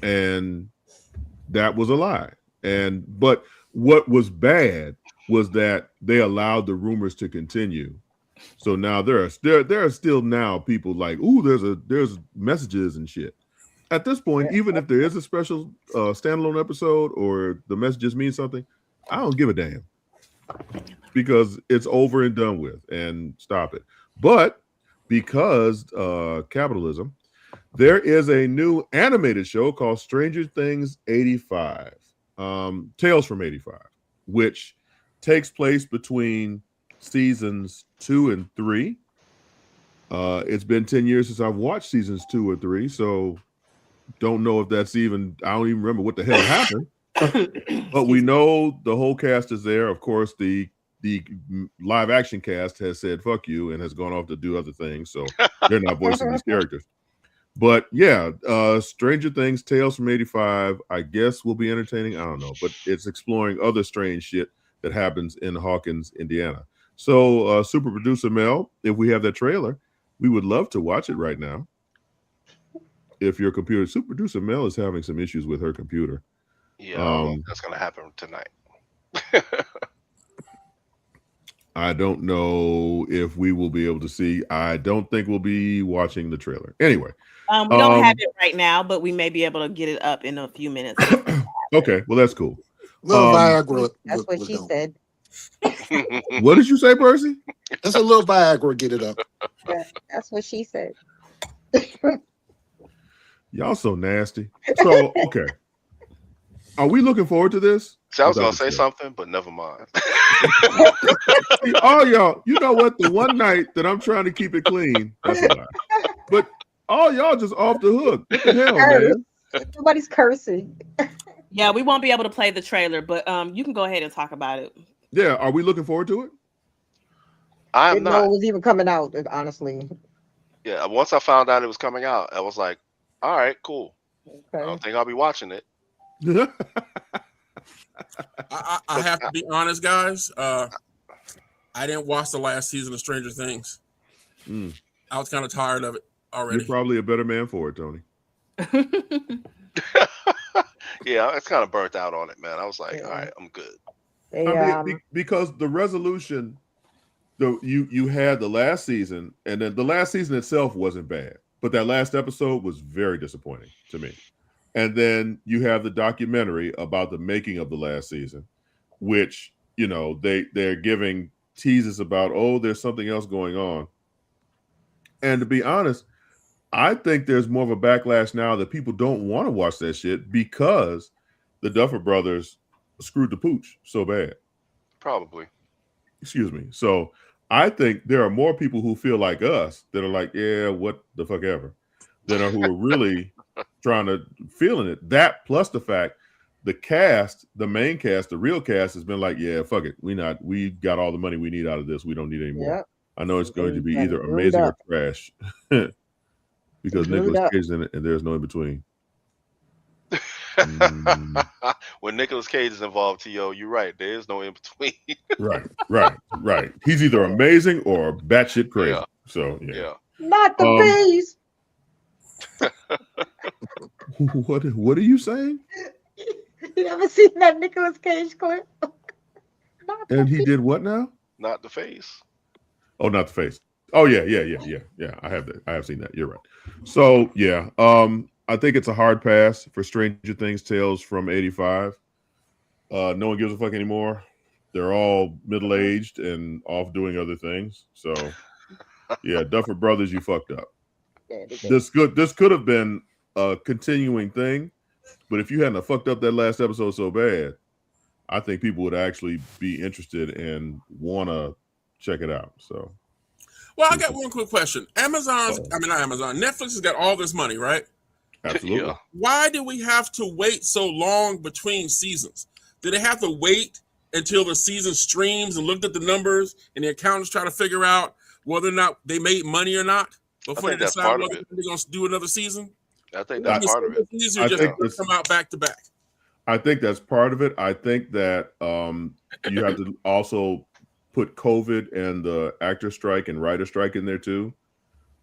Speaker 1: and that was a lie. But what was bad was that they allowed the rumors to continue. So now there are still now people like, ooh, there's messages and shit. At this point, even if there is a special standalone episode or the messages mean something, I don't give a damn, because it's over and done with, and stop it. But because capitalism, there is a new animated show called Stranger Things 85, Tales from 85, which takes place between seasons 2 and 3. It's been 10 years since I've watched seasons 2 or 3, so don't know if that's even, I don't even remember what the hell happened. But we know the whole cast is there. Of course, the live action cast has said fuck you and has gone off to do other things, so they're not voicing these characters. But yeah, Stranger Things Tales from 85, I guess, will be entertaining. I don't know, but it's exploring other strange shit that happens in Hawkins, Indiana. So super producer Mel, if we have that trailer, we would love to watch it right now. If your computer, super producer Mel is having some issues with her computer.
Speaker 4: Yeah, I don't know if that's gonna happen tonight.
Speaker 1: I don't know if we will be able to see. I don't think we'll be watching the trailer. Anyway.
Speaker 2: We don't have it right now, but we may be able to get it up in a few minutes.
Speaker 1: Okay, well, that's cool.
Speaker 5: Little Viagra.
Speaker 3: That's what she said.
Speaker 1: What did you say, Percy?
Speaker 5: That's a little Viagra. Get it up.
Speaker 3: Yeah, that's what she said.
Speaker 1: Y'all so nasty. So, okay. Are we looking forward to this?
Speaker 4: See, I was going to say something, but never mind.
Speaker 1: See, all y'all, you know what? The one night that I'm trying to keep it clean, that's a lie. But all y'all just off the hook. What the hell, man?
Speaker 3: Nobody's cursing.
Speaker 2: Yeah, we won't be able to play the trailer, but you can go ahead and talk about it.
Speaker 1: Yeah, are we looking forward to it?
Speaker 4: I'm
Speaker 3: Didn't know
Speaker 4: not.
Speaker 3: it was even coming out, honestly.
Speaker 4: Yeah, once I found out it was coming out, I was like, all right, cool. I
Speaker 3: Okay.
Speaker 4: don't think I'll be watching it.
Speaker 6: I have to be honest, guys. I didn't watch the last season of Stranger Things. I was kind of tired of it already.
Speaker 1: You're probably a better man for it, Tony.
Speaker 4: Yeah, it's kind of burnt out on it, man. I was like, all right, I'm good.
Speaker 3: They,
Speaker 1: I mean, because the resolution, you had the last season, and then the last season itself wasn't bad, but that last episode was very disappointing to me. And then you have the documentary about the making of the last season, which, you know, they're giving teases about, oh, there's something else going on. And to be honest, I think there's more of a backlash now that people don't want to watch that shit because the Duffer Brothers screwed the pooch so bad.
Speaker 4: Probably.
Speaker 1: Excuse me. So I think there are more people who feel like us that are like, yeah, what the fuck ever, than are who are really trying to feeling it. That plus the fact the cast, the main cast, the real cast has been like, yeah, fuck it. We got all the money we need out of this. We don't need any more.
Speaker 3: Yep.
Speaker 1: I know it's going to be
Speaker 3: Yeah,
Speaker 1: either
Speaker 3: screwed
Speaker 1: amazing or
Speaker 3: up.
Speaker 1: trash. Because
Speaker 3: Screwed
Speaker 1: Nicolas
Speaker 3: up.
Speaker 1: Cage is in it and there's no in between.
Speaker 4: When Nicolas Cage is involved, T.O., you're right. There is no in between.
Speaker 1: Right. He's either amazing or batshit crazy.
Speaker 4: Yeah.
Speaker 1: So yeah.
Speaker 3: Not the bees.
Speaker 1: What are you saying?
Speaker 3: You ever seen that Nicolas Cage clip?
Speaker 1: And he did what now?
Speaker 4: Not the face.
Speaker 1: Oh, not the face. Oh yeah. I have that. I have seen that. You're right. So yeah, I think it's a hard pass for Stranger Things Tales from 85. No one gives a fuck anymore. They're all middle-aged and off doing other things. So yeah, Duffer Brothers, you fucked up. This could have been a continuing thing, but if you hadn't fucked up that last episode so bad, I think people would actually be interested and want to check it out. So,
Speaker 6: well, I got one quick question. Not Amazon, Netflix has got all this money, right?
Speaker 1: Absolutely.
Speaker 4: Yeah.
Speaker 6: Why do we have to wait so long between seasons? Do they have to wait until the season streams and looked at the numbers and the accountants try to figure out whether or not they made money or not before they
Speaker 4: that's
Speaker 6: decide
Speaker 4: part of
Speaker 6: whether they're going to do another season?
Speaker 4: I think that's part of it.
Speaker 6: It's easier just to come out back to back.
Speaker 1: I think that's part of it. I think that you have to also put COVID and the actor strike and writer strike in there too.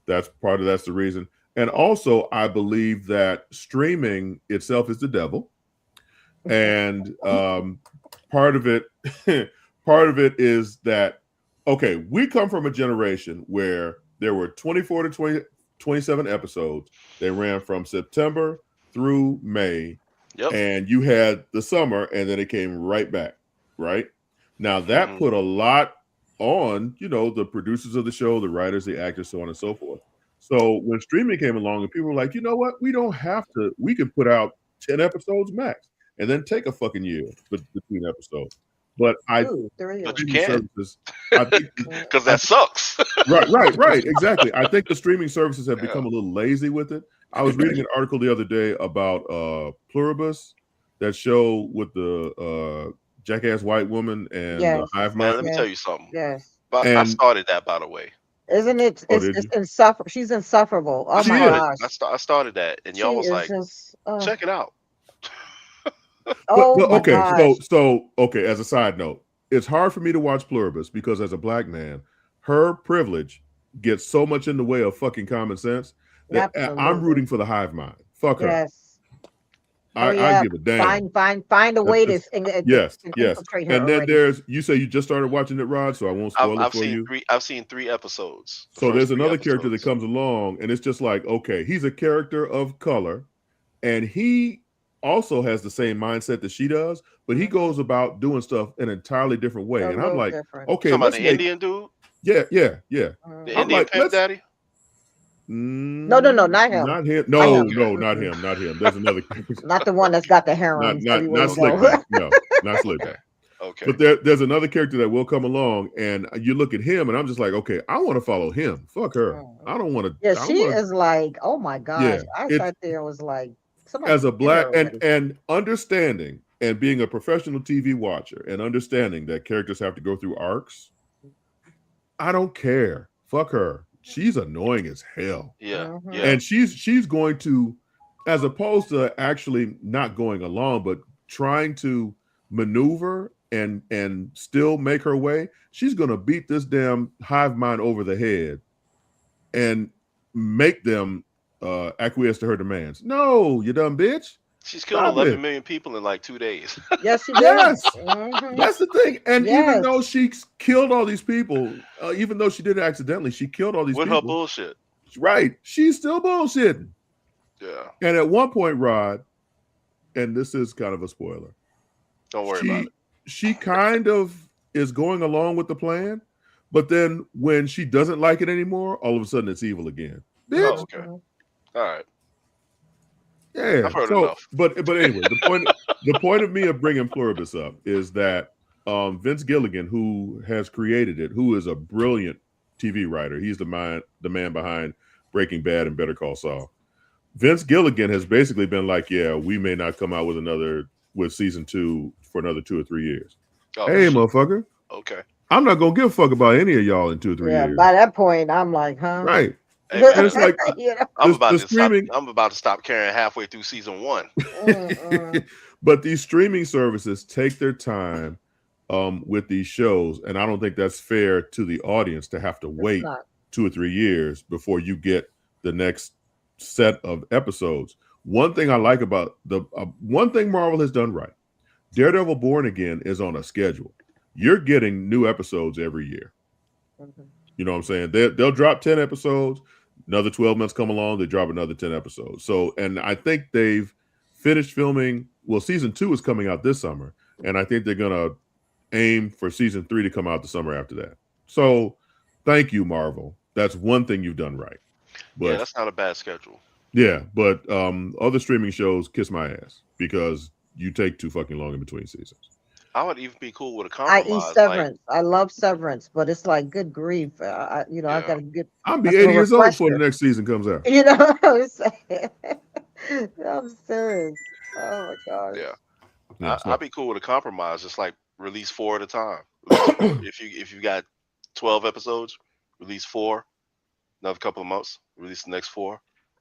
Speaker 1: That's the reason. And also, I believe that streaming itself is the devil. And part of it is that, okay, we come from a generation where there were 24 to 27 episodes. They ran from September through May.
Speaker 4: Yep.
Speaker 1: And you had the summer, and then it came right back, right? Now, that put a lot on, the producers of the show, the writers, the actors, so on and so forth. So when streaming came along and people were like, you know what? We don't have to. We can put out 10 episodes max and then take a fucking year between episodes. But
Speaker 4: you can't. Because that sucks.
Speaker 1: Right. Exactly. I think the streaming services have become a little lazy with it. I was reading an article the other day about Pluribus, that show with the jackass white woman and the hive mind.
Speaker 4: Let me tell you something.
Speaker 3: Yes.
Speaker 4: But I started that, by the way.
Speaker 3: Isn't it? It's insufferable. She's insufferable. Oh my gosh.
Speaker 4: I started that, and y'all was like, check it out.
Speaker 1: Okay, as a side note, it's hard for me to watch Pluribus because as a black man, her privilege gets so much in the way of fucking common sense that I'm rooting for the hive mind. Fuck her.
Speaker 3: Yes.
Speaker 1: I give a damn.
Speaker 3: Find a way to
Speaker 1: yes.
Speaker 3: infiltrate her.
Speaker 1: And then you say you just started watching it, Rod, so I won't spoil it for you.
Speaker 4: I've seen 3 episodes.
Speaker 1: So there's another character that comes along, and it's just like, okay, he's a character of color, and he also has the same mindset that she does, but he goes about doing stuff in an entirely different way. And I'm like, okay,
Speaker 4: about the Indian dude?
Speaker 1: Yeah.
Speaker 4: The Indian pimp daddy?
Speaker 3: No, not him.
Speaker 1: Not him. No, not him. There's another character.
Speaker 3: Not the one that's got the harem.
Speaker 1: Not Slickback. No, not Slickback.
Speaker 4: Okay.
Speaker 1: But there's another character that will come along, and you look at him, and I'm just like, okay, I want to follow him. Fuck her. I don't want to.
Speaker 3: Yeah, she is like, oh my gosh.
Speaker 1: Yeah,
Speaker 3: I sat there and was like,
Speaker 1: as a black and understanding and being a professional TV watcher and understanding that characters have to go through arcs, I don't care. Fuck her. She's annoying as hell.
Speaker 4: Yeah.
Speaker 1: And she's going to, as opposed to actually not going along, but trying to maneuver and still make her way, she's going to beat this damn hive mind over the head and make them acquiesce to her demands. No, you dumb bitch.
Speaker 4: She's killed 11 million people in like 2 days.
Speaker 3: Yes, she did.
Speaker 1: Yes. That's the thing. And even though she killed all these people, even though she did it accidentally, she killed all these people.
Speaker 4: With her bullshit.
Speaker 1: Right. She's still bullshitting.
Speaker 4: Yeah.
Speaker 1: And at one point, Rod, and this is kind of a spoiler.
Speaker 4: Don't worry about it.
Speaker 1: She kind of is going along with the plan, but then when she doesn't like it anymore, all of a sudden it's evil again. Bitch.
Speaker 4: Oh, okay. All right.
Speaker 1: Yeah.
Speaker 4: I've heard enough.
Speaker 1: But anyway, the point of me of bringing Pluribus up is that Vince Gilligan, who has created it, who is a brilliant TV writer, he's the man behind Breaking Bad and Better Call Saul. Vince Gilligan has basically been like, yeah, we may not come out with season 2 for another 2 or 3 years.
Speaker 4: Oh,
Speaker 1: hey,
Speaker 4: shit.
Speaker 1: motherfucker.
Speaker 4: Okay.
Speaker 1: I'm not gonna give a fuck about any of y'all in 2 or 3 years.
Speaker 3: By that point, I'm like, huh?
Speaker 1: Right.
Speaker 4: Hey, man,
Speaker 1: it's like
Speaker 4: I'm about to stop caring halfway through season 1.
Speaker 1: But these streaming services take their time with these shows, and I don't think that's fair to the audience to have to wait 2 or 3 years before you get the next set of episodes. One thing I like about one thing Marvel has done right, Daredevil Born Again is on a schedule. You're getting new episodes every year. You know what I'm saying? They'll drop 10 episodes. Another 12 months come along, they drop another 10 episodes. So, and I think they've finished filming. Well, season 2 is coming out this summer, and I think they're gonna aim for season 3 to come out the summer after that. So, thank you, Marvel. That's one thing you've done right. But,
Speaker 4: yeah, that's not a bad schedule.
Speaker 1: Yeah, but other streaming shows kiss my ass because you take too fucking long in between seasons.
Speaker 4: I would even be cool with a
Speaker 3: I.e.
Speaker 4: compromise. Like,
Speaker 3: Severance. I love Severance, but it's like, good grief. I
Speaker 4: yeah,
Speaker 3: got to get
Speaker 1: I'll be
Speaker 3: a
Speaker 1: 80 years old before the
Speaker 3: refresher.
Speaker 1: next season comes out.
Speaker 3: You know what I'm saying? I'm serious. Oh my gosh.
Speaker 4: yeah.
Speaker 1: Yeah,
Speaker 4: I'd be cool with a compromise. Just like release 4 at a time. Release 4. If you got 12 episodes, release 4. Another couple of months, release the next 4.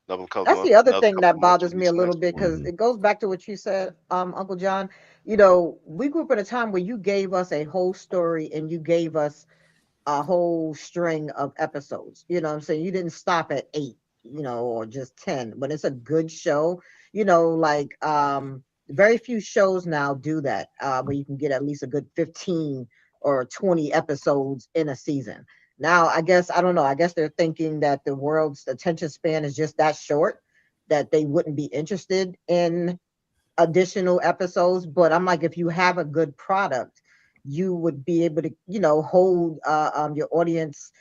Speaker 4: Another couple of
Speaker 3: That's
Speaker 4: months.
Speaker 3: the other
Speaker 4: Another
Speaker 3: thing
Speaker 4: couple
Speaker 3: that
Speaker 4: of months,
Speaker 3: bothers me
Speaker 4: release
Speaker 3: a
Speaker 4: the
Speaker 3: little
Speaker 4: next
Speaker 3: bit
Speaker 4: 4.
Speaker 3: because it goes back to what you said, Uncle John. You know, we grew up in a time where you gave us a whole story and you gave us a whole string of episodes. You know what I'm saying? You didn't stop at 8, or just 10. But it's a good show. Like very few shows now do that, where you can get at least a good 15 or 20 episodes in a season. Now, I guess, I don't know, I guess they're thinking that the world's attention span is just that short, that they wouldn't be interested in additional episodes. But I'm like, if you have a good product, you would be able to, hold your audience,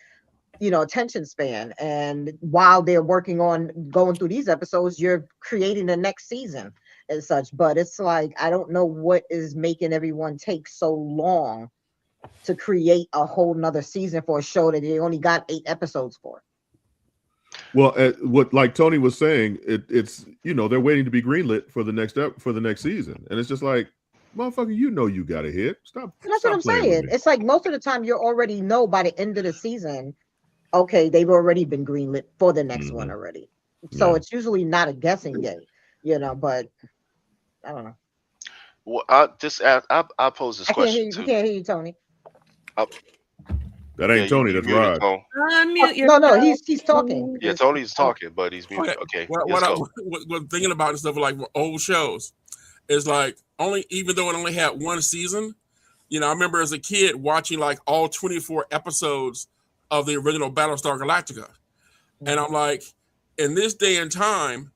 Speaker 3: attention span. And while they're working on going through these episodes, you're creating the next season and such. But it's like, I don't know what is making everyone take so long to create a whole nother season for a show that they only got 8 episodes for.
Speaker 1: Well, what like Tony was saying, it's they're waiting to be greenlit for the next season, and it's just like, motherfucker, you got a hit. Stop.
Speaker 3: And that's what I'm saying. It's like most of the time you already know by the end of the season, okay, they've already been greenlit for the next one already. So it's usually not a guessing game, but I don't know.
Speaker 4: Well, I pose this
Speaker 3: I can't hear
Speaker 4: question
Speaker 3: you.
Speaker 4: too.
Speaker 3: We can't hear you, Tony.
Speaker 1: That ain't Tony. That's Rod.
Speaker 2: Unmute
Speaker 3: No, he's talking.
Speaker 4: Yeah, Tony's talking, but he's muted. Okay,
Speaker 6: What I'm thinking about and stuff like old shows is like even though it only had one season, I remember as a kid watching like all 24 episodes of the original Battlestar Galactica, and I'm like, in this day and time,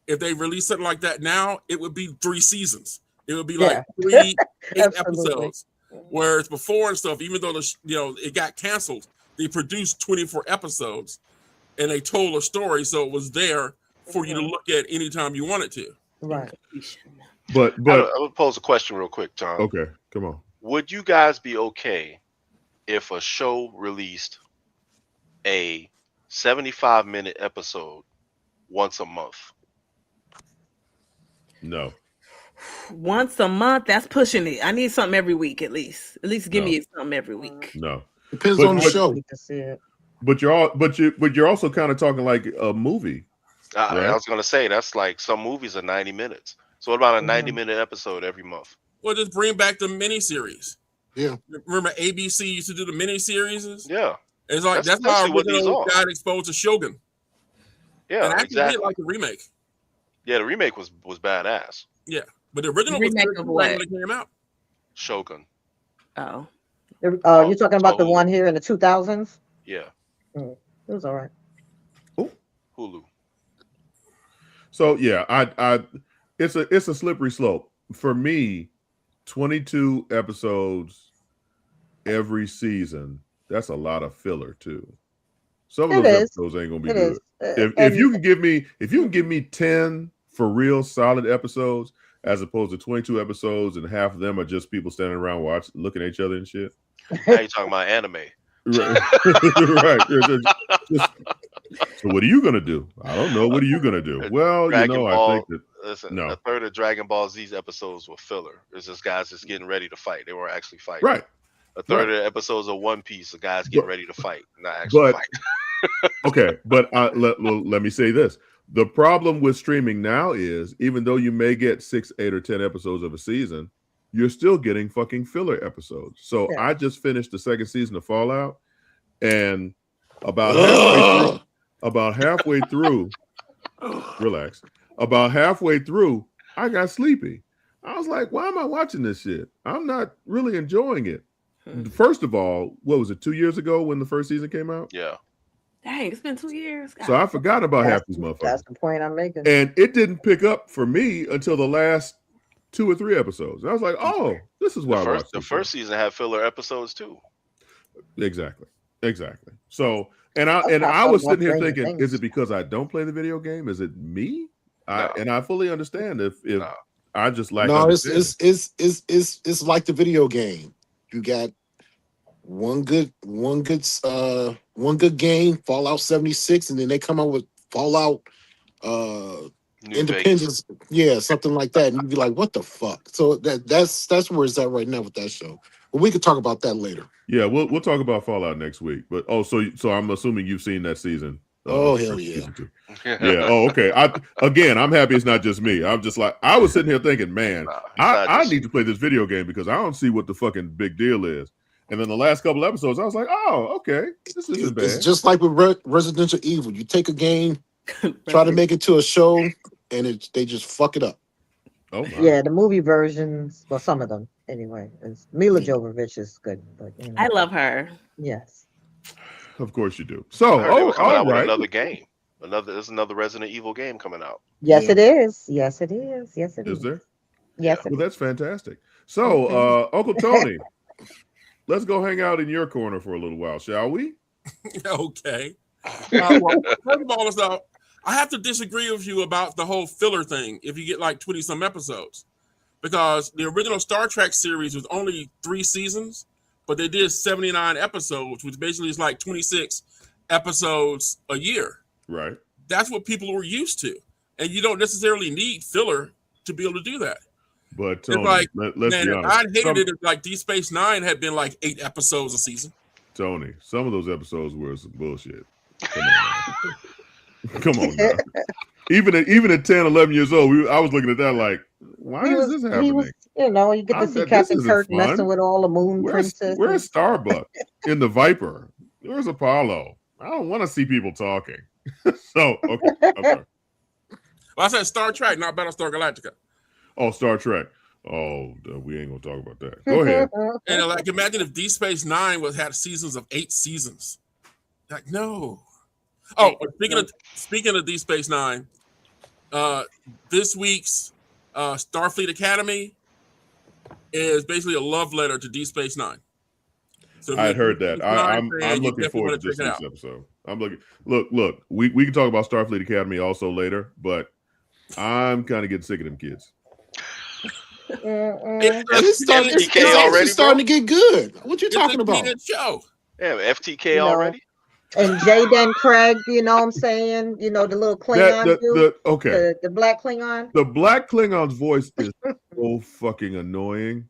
Speaker 6: if they release something like that now, it would be 3 seasons. It would be like 8 episodes. Whereas before and stuff, even though it got canceled, they produced 24 episodes and they told a story, so it was there for you to look at anytime you wanted to.
Speaker 3: Right.
Speaker 1: But
Speaker 4: I would pose a question real quick, John.
Speaker 1: Okay, come on.
Speaker 4: Would you guys be okay if a show released a 75-minute episode once a month?
Speaker 1: No.
Speaker 2: Once a month, that's pushing it. I need something every week at least. At least give me something every week.
Speaker 1: No.
Speaker 5: Depends on the show.
Speaker 1: But you're also kind of talking like a movie. Right?
Speaker 4: I was gonna say that's like some movies are 90 minutes. So what about a 90-minute episode every month?
Speaker 6: Well, just bring back the miniseries.
Speaker 5: Yeah.
Speaker 6: Remember ABC used to do the miniseries?
Speaker 4: Yeah.
Speaker 6: It's like that's how I got exposed to Shogun.
Speaker 4: Yeah,
Speaker 6: and I
Speaker 4: exactly.
Speaker 6: did like the remake.
Speaker 4: Yeah, the remake was badass.
Speaker 6: Yeah, but the original was
Speaker 2: remake of what?
Speaker 6: when it came out.
Speaker 4: Shogun.
Speaker 2: Oh.
Speaker 3: You're talking about the one here in the 2000s?
Speaker 4: Yeah.
Speaker 3: It was all right.
Speaker 4: Hulu.
Speaker 1: So yeah, it's a slippery slope for me. 22 episodes every season. That's a lot of filler too. Some of those episodes ain't gonna be good. If you can give me 10 for real solid episodes, as opposed to 22 episodes and half of them are just people standing around looking at each other and shit.
Speaker 4: Now you're talking about anime.
Speaker 1: Right. So what are you gonna do? I don't know. What are you gonna do? Well,
Speaker 4: Dragon Ball,
Speaker 1: I think that
Speaker 4: listen, a third of Dragon Ball Z's episodes were filler. It's just guys just getting ready to fight. They weren't actually fighting.
Speaker 1: Right.
Speaker 4: A third of the episodes of One Piece, the guys getting ready to fight, not actually fight.
Speaker 1: Okay, but let me say this. The problem with streaming now is, even though you may get 6, 8, or 10 episodes of a season, you're still getting fucking filler episodes. So I just finished the 2nd season of Fallout, and about halfway through, relax. About halfway through, I got sleepy. I was like, why am I watching this shit? I'm not really enjoying it. First of all, what was it, 2 years ago when the first season came out?
Speaker 4: Yeah.
Speaker 2: Dang, it's been 2 years.
Speaker 1: So I forgot about half these motherfuckers.
Speaker 3: That's the point I'm making.
Speaker 1: And it didn't pick up for me until the last 2 or 3 episodes. I was like, oh, this is why I watched
Speaker 4: the first season had filler episodes too.
Speaker 1: Exactly. So, and I was sitting here thinking, is it because I don't play the video game? Is it me?
Speaker 4: No.
Speaker 1: And I fully understand if I just lack.
Speaker 5: No,
Speaker 1: understanding.
Speaker 5: it's like the video game. You got one good game, Fallout 76, and then they come out with Fallout
Speaker 4: New
Speaker 5: Independence, yeah, something like that, and you'd be like, "What the fuck?" So that's where it's at right now with that show. But we could talk about that later.
Speaker 1: Yeah, we'll talk about Fallout next week. But so I'm assuming you've seen that season.
Speaker 5: Oh hell yeah!
Speaker 1: Season 2. Yeah. Oh, okay. I'm happy it's not just me. I'm just like I was sitting here thinking, man, I need to play this video game because I don't see what the fucking big deal is. And then the last couple episodes, I was like, oh, okay, this isn't bad.
Speaker 5: It's just like with Residential Evil. You take a game, try to make it to a show, and they just fuck it up.
Speaker 1: Oh my.
Speaker 3: Yeah, the movie versions, well, some of them anyway. Mila Jovovich is good, but
Speaker 2: I love her.
Speaker 3: Yes.
Speaker 1: Of course you do. So,
Speaker 4: all right. Another game. There's another Resident Evil game coming out.
Speaker 3: Yes, it is. Yes, it is. Yes, it is.
Speaker 1: Is there?
Speaker 3: Yes.
Speaker 1: Well, that's fantastic. So, Uncle Tony, let's go hang out in your corner for a little while, shall we?
Speaker 6: Okay. Well, first of all, I have to disagree with you about the whole filler thing if you get like 20 some episodes, because the original Star Trek series was only 3 seasons, but they did 79 episodes, which basically is like 26 episodes a year.
Speaker 1: Right.
Speaker 6: That's what people were used to. And you don't necessarily need filler to be able to do that.
Speaker 1: But Tony,
Speaker 6: it's like,
Speaker 1: let's
Speaker 6: man,
Speaker 1: be honest.
Speaker 6: I'd hated it if like Deep Space Nine had been like 8 episodes a season.
Speaker 1: Tony, some of those episodes were some bullshit. Come on, man. Come on now. Even at 10, 11 years old, I was looking at that like, why is this happening?
Speaker 3: You get to see Captain Kirk messing with all the moon princesses.
Speaker 1: Where's Starbuck in the Viper? Where's Apollo? I don't want to see people talking. So, okay.
Speaker 6: Well, I said Star Trek, not Battlestar Galactica.
Speaker 1: Oh, Star Trek. Oh, we ain't gonna talk about that. Go ahead.
Speaker 6: And like, imagine if Deep Space Nine had seasons of 8 seasons. Like, no. Oh, speaking of Deep Space Nine, this week's Starfleet Academy is basically a love letter to Deep Space Nine. So
Speaker 1: I had heard that. I'm looking forward to this week's episode. I'm looking. Look. We can talk about Starfleet Academy also later, but I'm kind of getting sick of them kids.
Speaker 5: It's starting to get good. What you talking about?
Speaker 6: Show.
Speaker 4: Yeah, FTK already.
Speaker 3: And Jaden Craig, you know what I'm saying? You know, the little Klingon dude.
Speaker 1: Okay.
Speaker 3: The black Klingon.
Speaker 1: The black Klingon's voice is so fucking annoying.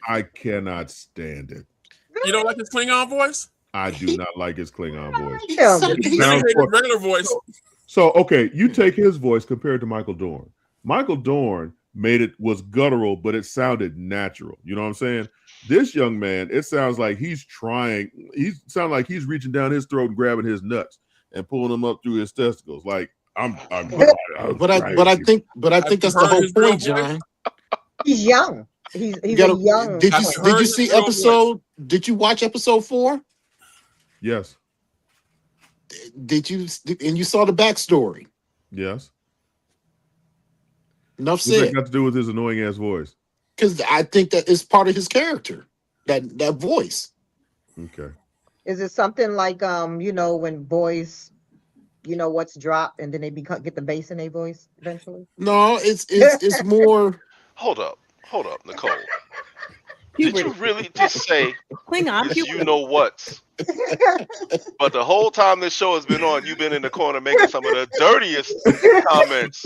Speaker 1: I cannot stand it.
Speaker 6: You don't like his Klingon voice?
Speaker 1: I do not like his Klingon voice.
Speaker 6: He sounds regular voice.
Speaker 1: So, okay, you take his voice compared to Michael Dorn. Michael Dorn was guttural, but it sounded natural. You know what I'm saying? This young man, it sounds like he's trying. He sounds like he's reaching down his throat and grabbing his nuts and pulling them up through his testicles. Like I
Speaker 5: think that's the whole point, John.
Speaker 3: He's young. He's young.
Speaker 5: Did you see episode? Did you watch episode 4?
Speaker 1: Yes.
Speaker 5: Did you? And you saw the backstory?
Speaker 1: Yes.
Speaker 5: Enough
Speaker 1: said. What's that got to do with his annoying ass voice?
Speaker 5: Because I think that is part of his character. That voice.
Speaker 1: Okay.
Speaker 3: Is it something like when boys, what's dropped and then they get the bass in their voice eventually?
Speaker 5: No, it's more.
Speaker 4: Hold up, Nicole. Did you really just say
Speaker 2: Klingon?
Speaker 4: You know what? But the whole time this show has been on, you've been in the corner making some of the dirtiest comments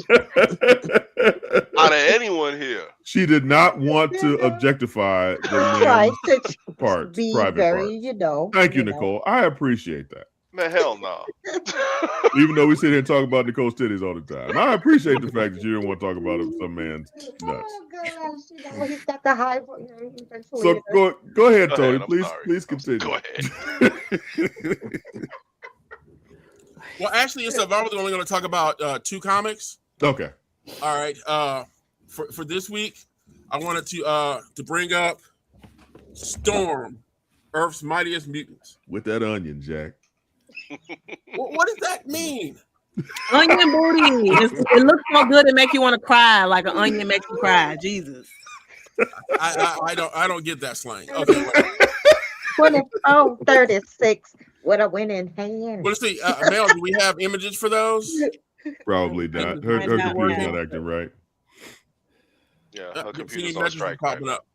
Speaker 4: out of anyone here.
Speaker 1: She did not want to objectify the parts, private parts. Thank you, Nicole. I appreciate that.
Speaker 4: Man, hell no.
Speaker 1: Even though we sit here and talk about Nicole's titties all the time. And I appreciate the fact that you didn't want to talk about some man's nuts.
Speaker 3: He's got the high.
Speaker 1: So go ahead, Tony. Please continue.
Speaker 4: Go ahead.
Speaker 6: Well, actually, I was only going to talk about 2 comics.
Speaker 1: Okay.
Speaker 6: All right. For this week, I wanted to bring up Storm, Earth's Mightiest Mutants.
Speaker 1: With that onion, Jack.
Speaker 6: What does that mean?
Speaker 2: Onion booty. It looks so good it make you want to cry, like an onion makes you cry. Jesus.
Speaker 6: I don't get that slang. Okay.
Speaker 3: 36 with a winning hand.
Speaker 6: Let's see, Mel, do we have images for those?
Speaker 1: Probably not. Her computer's not acting right.
Speaker 4: Yeah, her
Speaker 6: See
Speaker 4: computer's
Speaker 6: any
Speaker 4: on
Speaker 6: messages
Speaker 4: strike right
Speaker 6: popping
Speaker 4: now.
Speaker 6: up.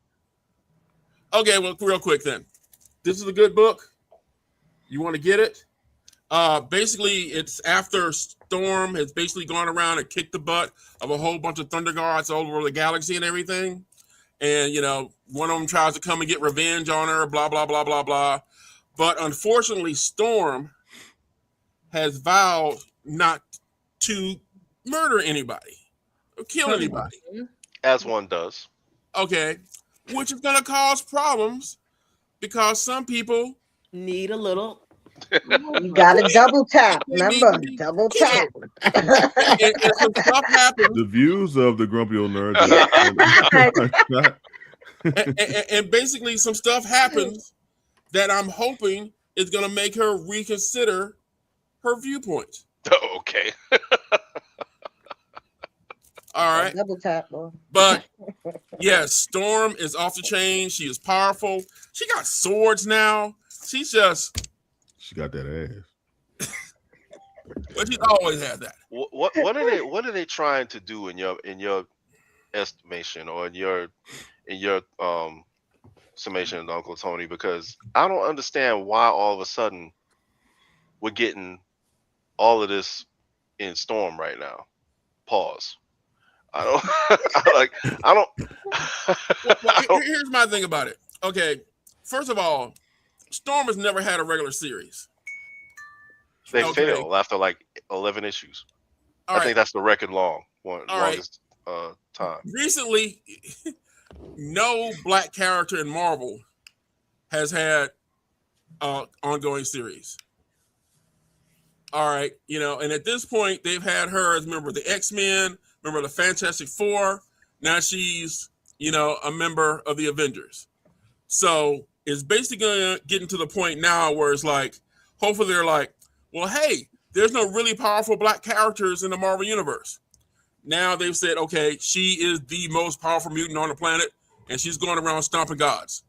Speaker 6: Okay, well, real quick then. This is a good book. You want to get it? Basically, it's after Storm has basically gone around and kicked the butt of a whole bunch of Thunder Guards all over the galaxy and everything. And, you know, one of them tries to come and get revenge on her, blah, blah, blah, blah, blah. But unfortunately, Storm has vowed not to murder anybody or kill anybody.
Speaker 4: As one does.
Speaker 6: Okay, which is going to cause problems because some people
Speaker 2: need a little.
Speaker 3: You got to double tap. Remember, double tap.
Speaker 6: and some stuff happens.
Speaker 1: The views of the Grumpy Old Nerds.
Speaker 6: And basically, some stuff happens that I'm hoping is going to make her reconsider her viewpoint.
Speaker 4: Okay.
Speaker 6: All right.
Speaker 3: Double tap, boy.
Speaker 6: But yes, Storm is off the chain. She is powerful. She got swords now. She's just.
Speaker 1: She got that ass.
Speaker 6: But she's always had that.
Speaker 4: What are they trying to do in your estimation or in your summation, Uncle Tony? Because I don't understand why all of a sudden we're getting all of this in Storm right now. Pause.
Speaker 6: Here's my thing about it. Okay, first of all, Storm has never had a regular series.
Speaker 4: They failed after like 11 issues. I think that's the record longest time.
Speaker 6: Recently, no black character in Marvel has had ongoing series. All right, you know, and at this point, they've had her as a member of the X-Men, member of the Fantastic Four. Now she's, you know, a member of the Avengers. So it's basically going to get to the point now where it's like, hopefully they're like, well, hey, there's no really powerful black characters in the Marvel Universe. Now they've said, okay, she is the most powerful mutant on the planet, and she's going around stomping gods.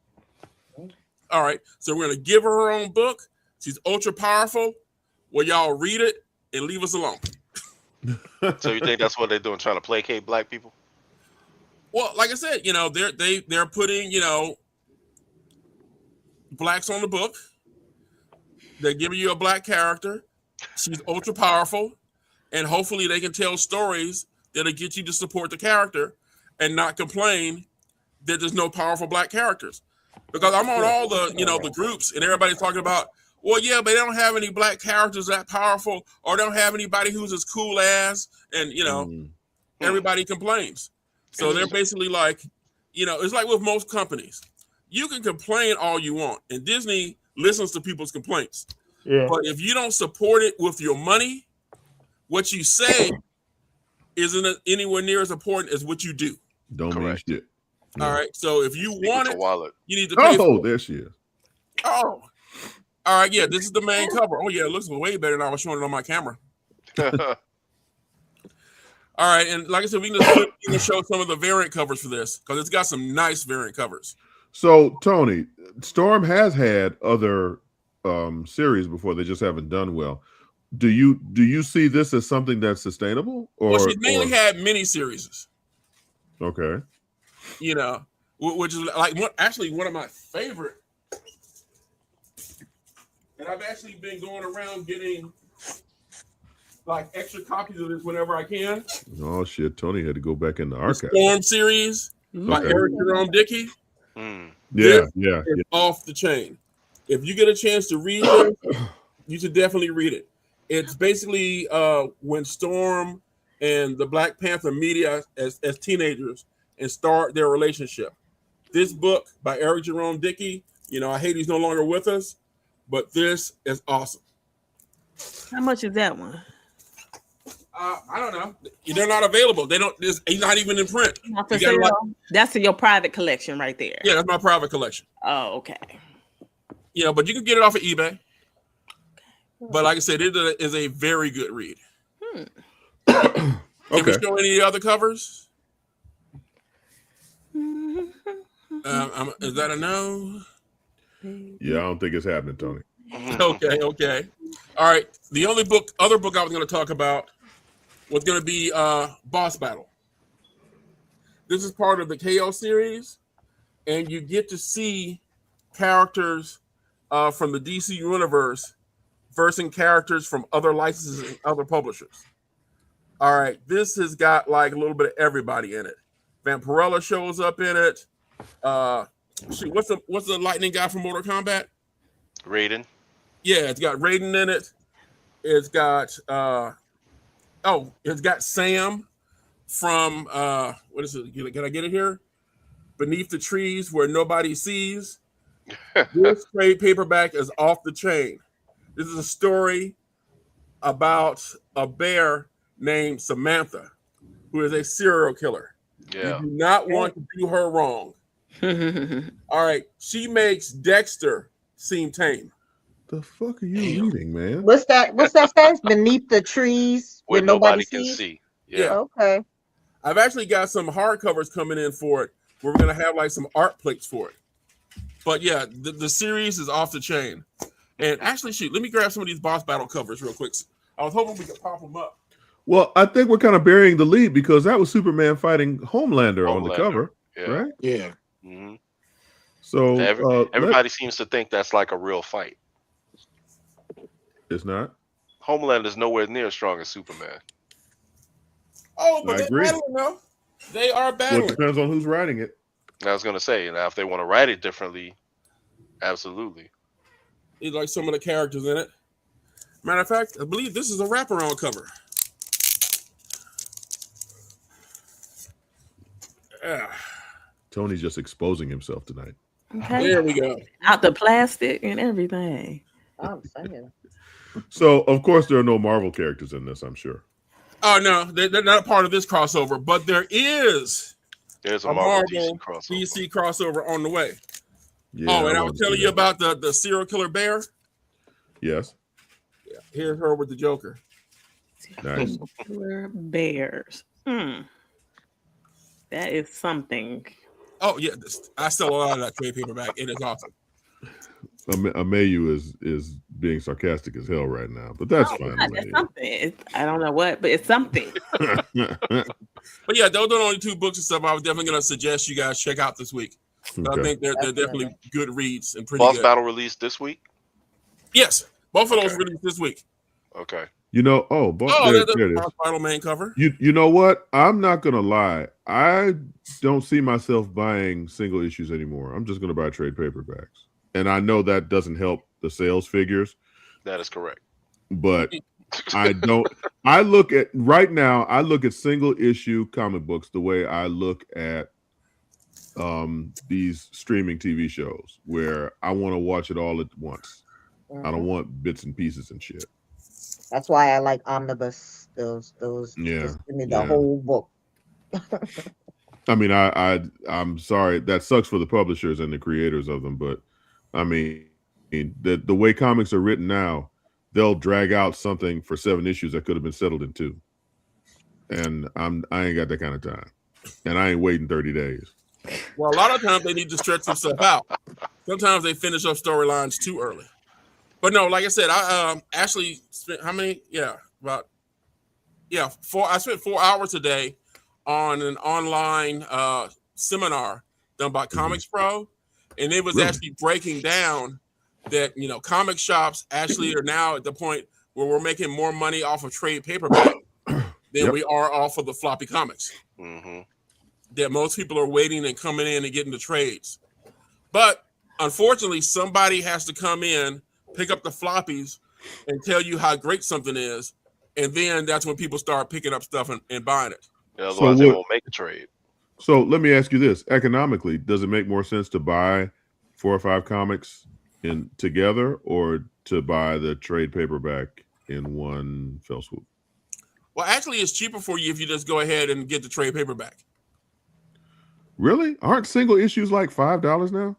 Speaker 6: All right, so we're going to give her her own book. She's ultra powerful. Well, y'all read it and leave us alone.
Speaker 4: So you think that's what they're doing, trying to placate black people?
Speaker 6: Well, like I said, you know, they're putting, you know, blacks on the book. They're giving you a black character. She's ultra powerful, and hopefully they can tell stories that'll get you to support the character and not complain that there's no powerful black characters. Because I'm on all the, you know, the groups, and everybody's talking about, well, yeah, but they don't have any black characters that powerful, or they don't have anybody who's as cool as, and, you know, everybody complains. So they're basically like, you know, it's like with most companies. You can complain all you want, and Disney listens to people's complaints.
Speaker 12: Yeah.
Speaker 6: But if you don't support it with your money, what you say isn't anywhere near as important as what you do.
Speaker 1: Don't mean shit.
Speaker 6: All right. So if you want it,
Speaker 4: wallet.
Speaker 6: you need to pay for it.
Speaker 1: There she is.
Speaker 6: Oh. All right. Yeah, this is the main cover. Oh, yeah, it looks way better than I was showing it on my camera. All right. And like I said, we can show some of the variant covers for this because it's got some nice variant covers.
Speaker 1: So, Tony, Storm has had other series before. They just haven't done well. Do you see this as something that's sustainable?
Speaker 6: Well, she's mainly had miniseries.
Speaker 1: Okay.
Speaker 6: You know, which is like one of my favorite. And I've actually been going around getting like extra copies of this whenever I can.
Speaker 1: Oh shit! Tony had to go back in the archive.
Speaker 6: Storm series by Eric Jerome Dickey.
Speaker 1: Yeah.
Speaker 6: Off the chain. If you get a chance to read it, you should definitely read it. It's basically when Storm and the Black Panther meet as teenagers and start their relationship. This book by Eric Jerome Dickey, you know, I hate he's no longer with us, but this is awesome.
Speaker 2: How much is that one?
Speaker 6: I don't know. They're not available. He's not even in print.
Speaker 2: Not for sale. That's in your private collection right there.
Speaker 6: Yeah, that's my private collection.
Speaker 2: Oh, okay.
Speaker 6: Yeah, but you can get it off of eBay. But like I said, it is a very good read. Can we show any other covers? Is that a no?
Speaker 1: Yeah, I don't think it's happening, Tony.
Speaker 6: Okay. All right. The only other book I was going to talk about was going to be Boss Battle. This is part of the KO series, and you get to see characters from the DC universe versus characters from other licenses and other publishers. All right, this has got like a little bit of everybody in it. Vampirella shows up in it. What's the lightning guy from Mortal Kombat?
Speaker 4: Raiden.
Speaker 6: Yeah, it's got Raiden in it. It's got it's got Sam from what is it? Can I get it here? Beneath the Trees Where Nobody Sees. This trade paperback is off the chain. This is a story about a bear named Samantha, who is a serial killer.
Speaker 4: Yeah.
Speaker 6: You do not want to do her wrong. All right. She makes Dexter seem tame.
Speaker 1: The fuck are you reading, man?
Speaker 3: What's that says? Beneath the trees
Speaker 4: Where nobody can
Speaker 3: sees?
Speaker 4: see.
Speaker 6: Yeah.
Speaker 3: Okay.
Speaker 6: I've actually got some hardcovers coming in for it where we're going to have like some art plates for it. But yeah, the series is off the chain. And actually, let me grab some of these boss battle covers real quick. I was hoping we could pop them up.
Speaker 1: Well, I think we're kind of burying the lead because that was Superman fighting Homelander on the cover, right?
Speaker 5: Yeah.
Speaker 4: Mm-hmm.
Speaker 1: So
Speaker 4: everybody seems to think that's like a real fight.
Speaker 1: It's not.
Speaker 4: Homeland is nowhere near as strong as Superman.
Speaker 6: Oh, but
Speaker 1: I
Speaker 6: they're
Speaker 1: agree.
Speaker 6: battling though. They are
Speaker 1: Well,
Speaker 6: battling.
Speaker 1: it depends on who's writing it.
Speaker 4: I was gonna say, now if they want to write it differently, absolutely.
Speaker 6: It's like some of the characters in it. Matter of fact, I believe this is a wraparound cover. Yeah.
Speaker 1: Tony's just exposing himself tonight.
Speaker 2: Okay.
Speaker 6: There we go.
Speaker 2: Out the plastic and everything.
Speaker 3: I'm saying.
Speaker 1: So, of course, there are no Marvel characters in this, I'm sure.
Speaker 6: Oh no, they're not part of this crossover, but there's
Speaker 4: a Marvel
Speaker 6: DC crossover on the way.
Speaker 1: Yeah,
Speaker 6: oh, and I
Speaker 1: want
Speaker 6: was
Speaker 1: to
Speaker 6: telling
Speaker 1: see
Speaker 6: you
Speaker 1: that.
Speaker 6: about the serial killer bear.
Speaker 1: Yes.
Speaker 6: Yeah, here's her with the Joker.
Speaker 1: Nice.
Speaker 2: Killer bears. That is something.
Speaker 6: Oh yeah, I sell a lot of that trade paperback. It is awesome.
Speaker 1: Amayu is being sarcastic as hell right now, but that's fine.
Speaker 2: It's something. I don't know what, but it's something.
Speaker 6: But yeah, those are the only two books and stuff I was definitely going to suggest you guys check out this week.
Speaker 1: Okay.
Speaker 6: I think they're definitely good reads and pretty
Speaker 4: Boss
Speaker 6: good.
Speaker 4: Battle released this week?
Speaker 6: Yes, both of those released this week.
Speaker 4: Okay.
Speaker 1: You know, there it is.
Speaker 6: Boss Battle main cover.
Speaker 1: You know what? I'm not gonna lie. I don't see myself buying single issues anymore. I'm just gonna buy trade paperbacks, and I know that doesn't help the sales figures.
Speaker 4: That is correct.
Speaker 1: But I don't. I look at right now. I look at single issue comic books the way I look at these streaming TV shows, where I want to watch it all at once. I don't want bits and pieces and shit.
Speaker 3: That's why I like omnibus. Those.
Speaker 1: Yeah.
Speaker 3: Just give me the whole book.
Speaker 1: I mean, I'm sorry. That sucks for the publishers and the creators of them, but I mean, the way comics are written now, they'll drag out something for 7 issues that could have been settled in 2. And I ain't got that kind of time, and I ain't waiting 30 days.
Speaker 6: Well, a lot of times they need to stretch some stuff out. Sometimes they finish up storylines too early. But no, like I said, I actually spent how many? Yeah, about 4. I spent 4 hours a day on an online seminar done by Comics Pro, and it was actually breaking down that comic shops actually are now at the point where we're making more money off of trade paperback than we are off of the floppy comics.
Speaker 4: Mm-hmm.
Speaker 6: That most people are waiting and coming in and getting the trades, but unfortunately, somebody has to come in, pick up the floppies, and tell you how great something is, and then that's when people start picking up stuff and buying it.
Speaker 4: Yeah, otherwise, they won't make a trade.
Speaker 1: So let me ask you this: economically, does it make more sense to buy 4 or 5 comics in together, or to buy the trade paperback in one fell swoop?
Speaker 6: Well, actually, it's cheaper for you if you just go ahead and get the trade paperback.
Speaker 1: Really? Aren't single issues like $5 now?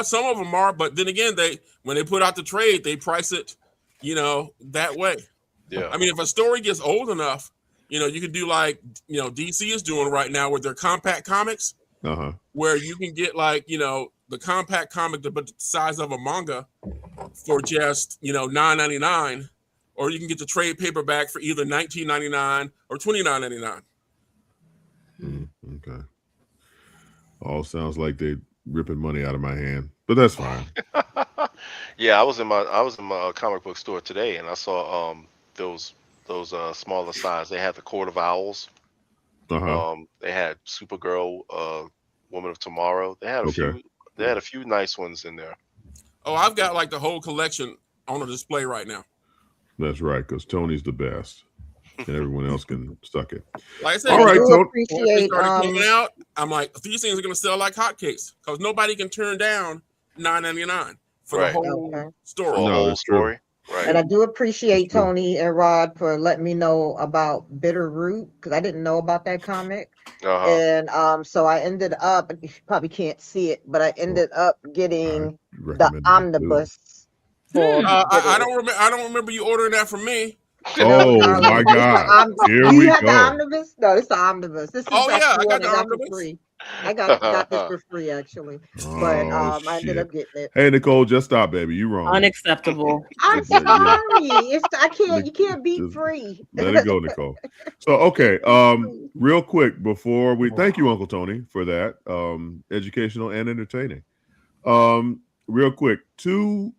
Speaker 6: Some of them are, but then again, when they put out the trade, they price it, that way.
Speaker 4: Yeah.
Speaker 6: I mean, if a story gets old enough, you can do like, DC is doing right now with their compact comics, where you can get like, the compact comic the size of a manga for just, $9.99, or you can get the trade paperback for either $19.99 or $29.99.
Speaker 1: Okay. All sounds like they ripping money out of my hand, but that's fine.
Speaker 4: Yeah, I was in my comic book store today, and I saw those smaller signs. They had the Court of Owls.
Speaker 1: Uh-huh.
Speaker 4: They had Supergirl, Woman of Tomorrow. They had a
Speaker 1: Okay.
Speaker 4: few. They had a few nice ones in there.
Speaker 6: Oh, I've got like the whole collection on a display right now.
Speaker 1: That's right, because Tony's the best, and everyone else can suck it.
Speaker 6: Like I said,
Speaker 1: All right,
Speaker 3: do
Speaker 1: Tony.
Speaker 6: they
Speaker 3: appreciate
Speaker 6: started coming out. I'm like, these things are going to sell like hotcakes because nobody can turn down $9.99 for the
Speaker 4: Right.
Speaker 6: whole
Speaker 3: Okay.
Speaker 6: story.
Speaker 4: For a
Speaker 1: No,
Speaker 4: whole
Speaker 1: that's true.
Speaker 4: story. Right.
Speaker 3: And I do appreciate
Speaker 1: That's true.
Speaker 3: Tony and Rod for letting me know about Bitterroot because I didn't know about that comic.
Speaker 4: Uh-huh.
Speaker 3: And so I ended up, you probably can't see it, but I ended up getting the
Speaker 1: Recommended it too.
Speaker 3: omnibus for
Speaker 6: I don't remember you ordering that from me.
Speaker 3: No,
Speaker 1: Oh
Speaker 3: darling,
Speaker 1: my
Speaker 3: it's the
Speaker 1: God! Here
Speaker 3: Do you
Speaker 1: we
Speaker 3: have the
Speaker 1: go.
Speaker 3: omnibus? No, it's the omnibus. This is
Speaker 6: Oh yeah,
Speaker 3: actually
Speaker 6: I
Speaker 3: one
Speaker 6: got
Speaker 3: I
Speaker 6: the
Speaker 3: got for
Speaker 6: omnibus.
Speaker 3: free. I got this for free actually, but
Speaker 1: Oh
Speaker 3: I ended
Speaker 1: shit!
Speaker 3: up getting it.
Speaker 1: Hey Nicole, just stop, baby. You wrong.
Speaker 2: Unacceptable.
Speaker 3: I'm
Speaker 1: Yeah, yeah.
Speaker 3: sorry. I can't. You can't beat
Speaker 1: Just
Speaker 3: free.
Speaker 1: let it go, Nicole. So okay, real quick before we thank you, Uncle Tony, for that. Educational and entertaining. Real quick, two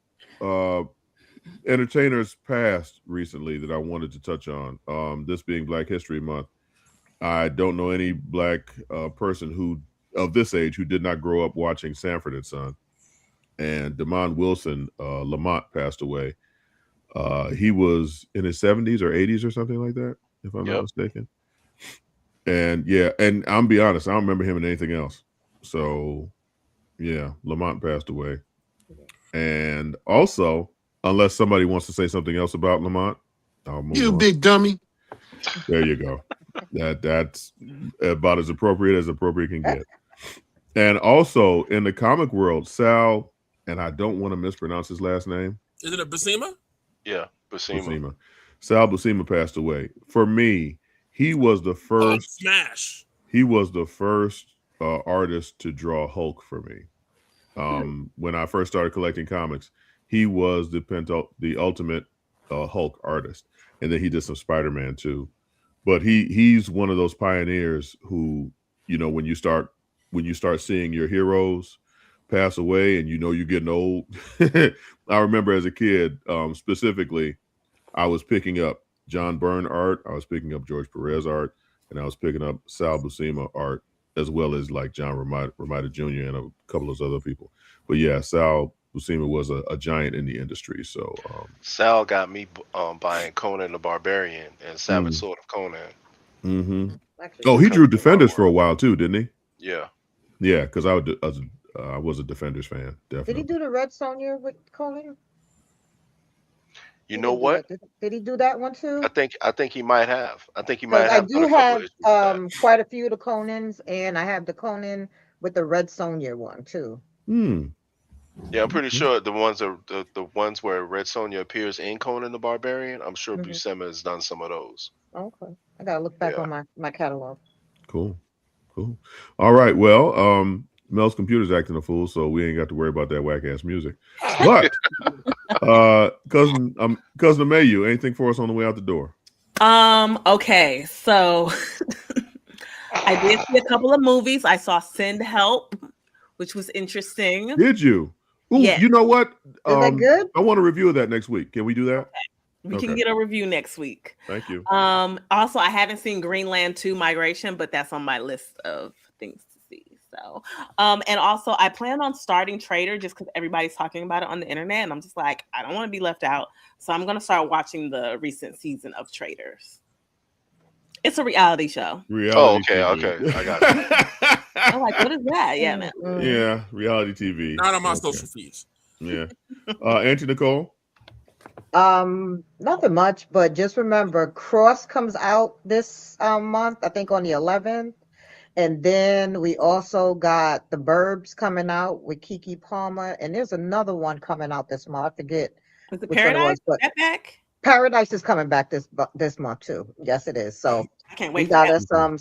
Speaker 1: entertainers passed recently that I wanted to touch on. This being Black History Month. I don't know any black person who of this age who did not grow up watching Sanford and Son. And Damon Wilson Lamont passed away. He was in his 70s or 80s or something like that, if I'm not
Speaker 4: Yep.
Speaker 1: mistaken. And yeah, and I'm be honest, I don't remember him in anything else. So yeah, Lamont passed away. And also, unless somebody wants to say something else about Lamont, I'll move
Speaker 5: You
Speaker 1: on.
Speaker 5: big dummy.
Speaker 1: There you go. That's about as appropriate can get. And also in the comic world, Sal, and I don't want to mispronounce his last name.
Speaker 6: Is it a Buscema?
Speaker 4: Yeah. Buscema.
Speaker 1: Buscema. Sal Buscema passed away. For me, he was the
Speaker 6: Hulk
Speaker 1: first.
Speaker 6: smash.
Speaker 1: He was the first artist to draw Hulk for me. When I first started collecting comics, he was the ultimate Hulk artist, and then he did some Spider-Man too. But he's one of those pioneers who, you know, when you start seeing your heroes pass away and you know you're getting old. I remember as a kid, specifically, I was picking up John Byrne art, I was picking up George Perez art, and I was picking up Sal Buscema art, as well as like John Romita Jr. and a couple of other people. But yeah, Sal Buscema was a giant in the industry. So
Speaker 4: Sal got me buying Conan the Barbarian and Savage Sword of Conan.
Speaker 1: mm-hmm. Oh, he drew Defenders for a while too, didn't he?
Speaker 4: Yeah.
Speaker 1: Yeah, because I was a Defenders fan. Definitely.
Speaker 3: Did he do the Red Sonja with Conan?
Speaker 4: You know what?
Speaker 3: Did he do that one too?
Speaker 4: I think he might have. I think he might
Speaker 3: Because I
Speaker 4: have done
Speaker 3: do
Speaker 4: a couple
Speaker 3: have
Speaker 4: of issues with that.
Speaker 3: quite a few of the Conans, and I have the Conan with the Red Sonja one too.
Speaker 4: Yeah, I'm pretty sure the ones where Red Sonja appears in Conan the Barbarian, I'm sure Buscema has done some of those.
Speaker 3: Okay, I gotta look back on my catalog.
Speaker 1: Cool. All right. Well, Mel's computer's acting a fool, so we ain't got to worry about that whack ass music. But cousin Mayu, anything for us on the way out the door?
Speaker 2: Okay, so I did see a couple of movies. I saw Send Help, which was interesting.
Speaker 1: Did you? Ooh,
Speaker 2: yes.
Speaker 1: You know what?
Speaker 3: Is that good?
Speaker 1: I want a review of that next week. Can we do that?
Speaker 2: Okay. We can get a review next week.
Speaker 1: Thank you.
Speaker 2: Also, I haven't seen Greenland 2 Migration, but that's on my list of things to see. So, and also I plan on starting Trader just because everybody's talking about it on the internet, and I'm just like, I don't want to be left out. So I'm gonna start watching the recent season of Traders. It's a reality show.
Speaker 4: Okay, I got it.
Speaker 2: I'm like, what is that? Yeah, man.
Speaker 1: Yeah, reality TV.
Speaker 6: Not on my social feeds.
Speaker 1: Yeah. Auntie Nicole?
Speaker 3: Nothing much, but just remember, Cross comes out this month, I think on the 11th. And then we also got The Burbs coming out with Keke Palmer, and there's another one coming out this month. I forget.
Speaker 2: Is it Paradise? Is that back?
Speaker 3: Paradise is coming back this month too. Yes, it is. So
Speaker 2: I can't wait.
Speaker 3: We got us some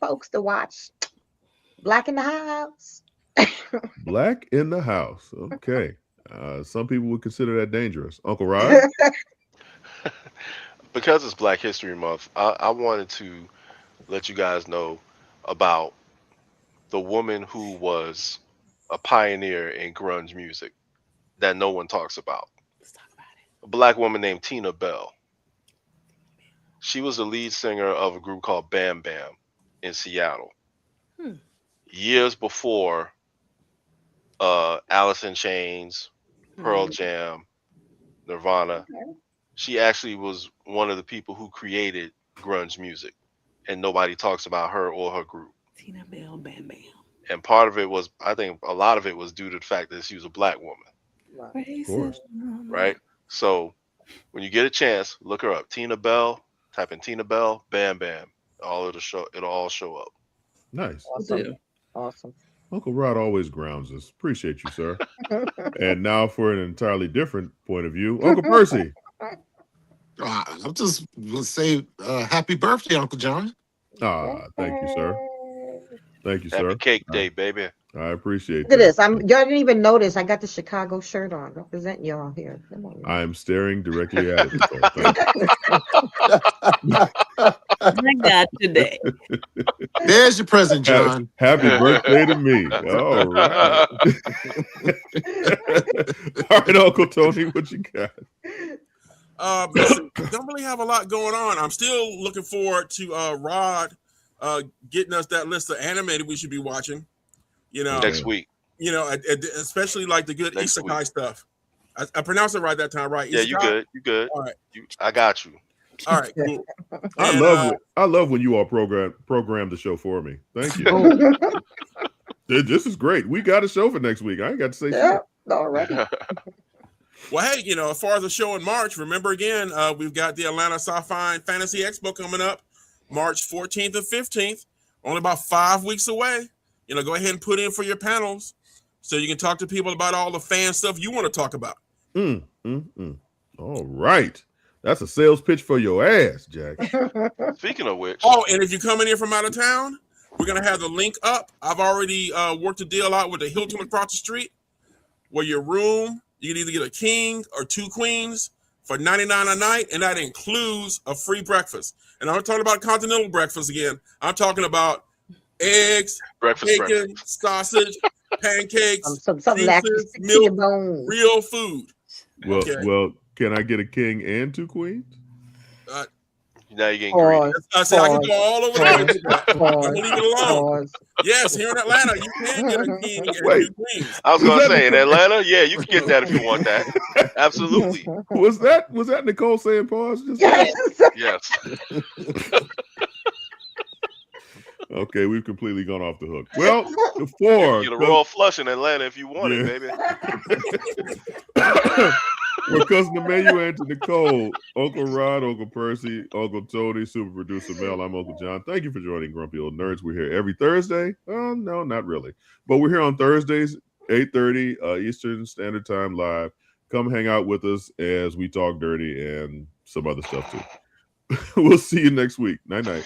Speaker 3: folks to watch. Black in the House.
Speaker 1: Black in the House. Okay. Some people would consider that dangerous. Uncle Rod?
Speaker 4: Because it's Black History Month, I wanted to let you guys know about the woman who was a pioneer in grunge music that no one talks about.
Speaker 2: Let's talk about it.
Speaker 4: A black woman named Tina Bell. She was the lead singer of a group called Bam Bam in Seattle. Years before Alice in Chains, Pearl Jam, Nirvana. She actually was one of the people who created grunge music, and nobody talks about her or her group.
Speaker 2: Tina Bell, Bam Bam.
Speaker 4: And part of it was, I think a lot of it was due to the fact that she was a black woman.
Speaker 1: Of course.
Speaker 4: Right? So when you get a chance, look her up. Tina Bell, type in Tina Bell, Bam Bam. It'll all show up.
Speaker 1: Nice.
Speaker 3: Awesome.
Speaker 1: Uncle Rod always grounds us. Appreciate you, sir. And now for an entirely different point of view, Uncle Percy.
Speaker 5: I'm just gonna say happy birthday, Uncle John.
Speaker 1: Thank you, sir. Thank you,
Speaker 4: Happy
Speaker 1: sir.
Speaker 4: cake day, baby.
Speaker 1: I appreciate
Speaker 3: Look at
Speaker 1: that.
Speaker 3: this. Y'all didn't even notice I got the Chicago shirt on. Represent y'all here. Come on.
Speaker 1: I am staring directly at it. Nicole. Thank you.
Speaker 2: I got today.
Speaker 5: There's your present, John.
Speaker 1: Happy birthday to me. All right. All right, Uncle Tony, what you got?
Speaker 6: Listen, don't really have a lot going on. I'm still looking forward to Rod getting us that list of animated we should be watching. You know,
Speaker 4: Next week.
Speaker 6: You know, especially like the good
Speaker 4: Next
Speaker 6: isekai
Speaker 4: week.
Speaker 6: stuff. I pronounced it right that time, right?
Speaker 4: Yeah, you
Speaker 6: Isekai?
Speaker 4: good. You good.
Speaker 6: All right.
Speaker 4: I got you.
Speaker 6: All right, cool.
Speaker 1: I love when you all program the show for me. Thank you. This is great. We got a show for next week. I ain't got to say shit.
Speaker 3: Already.
Speaker 6: Well, hey, you know, as far as the show in March, remember again, we've got the Atlanta Sci-Fi Fantasy Expo coming up March 14th and 15th. Only about 5 weeks away. You know, go ahead and put in for your panels so you can talk to people about all the fan stuff you want to talk about.
Speaker 1: All right. That's a sales pitch for your ass, Jack.
Speaker 4: Speaking of which.
Speaker 6: Oh, and if you're coming in from out of town, we're going to have the link up. I've already worked a deal out with the Hilton across the street where your room, you can either get a king or 2 queens for $99 a night, and that includes a free breakfast. And I'm not talking about continental breakfast again. I'm talking about eggs, bacon, sausage, pancakes, juices, milk, real food.
Speaker 1: Well,
Speaker 6: Okay.
Speaker 1: well, can I get a king and 2 queens?
Speaker 4: Now you're getting greedy.
Speaker 6: I said I can go all over there. Don't leave it alone. Yes, here in Atlanta, you can get a king and 2 queens.
Speaker 4: I was going to say, in Atlanta, yeah, you can get that if you want that. Absolutely.
Speaker 1: Was that Nicole saying pause? Just
Speaker 4: Yes.
Speaker 1: Okay, we've completely gone off the hook. Well, before
Speaker 4: You get a Royal Flush in Atlanta if you want it, baby.
Speaker 1: We're Cousin Emmanuel, Auntie Nicole, Uncle Rod, Uncle Percy, Uncle Tony, Super Producer Mel. I'm Uncle John. Thank you for joining Grumpy Old Nerds. We're here every Thursday. No, not really. But we're here on Thursdays, 8:30 Eastern Standard Time live. Come hang out with us as we talk dirty and some other stuff too. We'll see you next week. Night-night.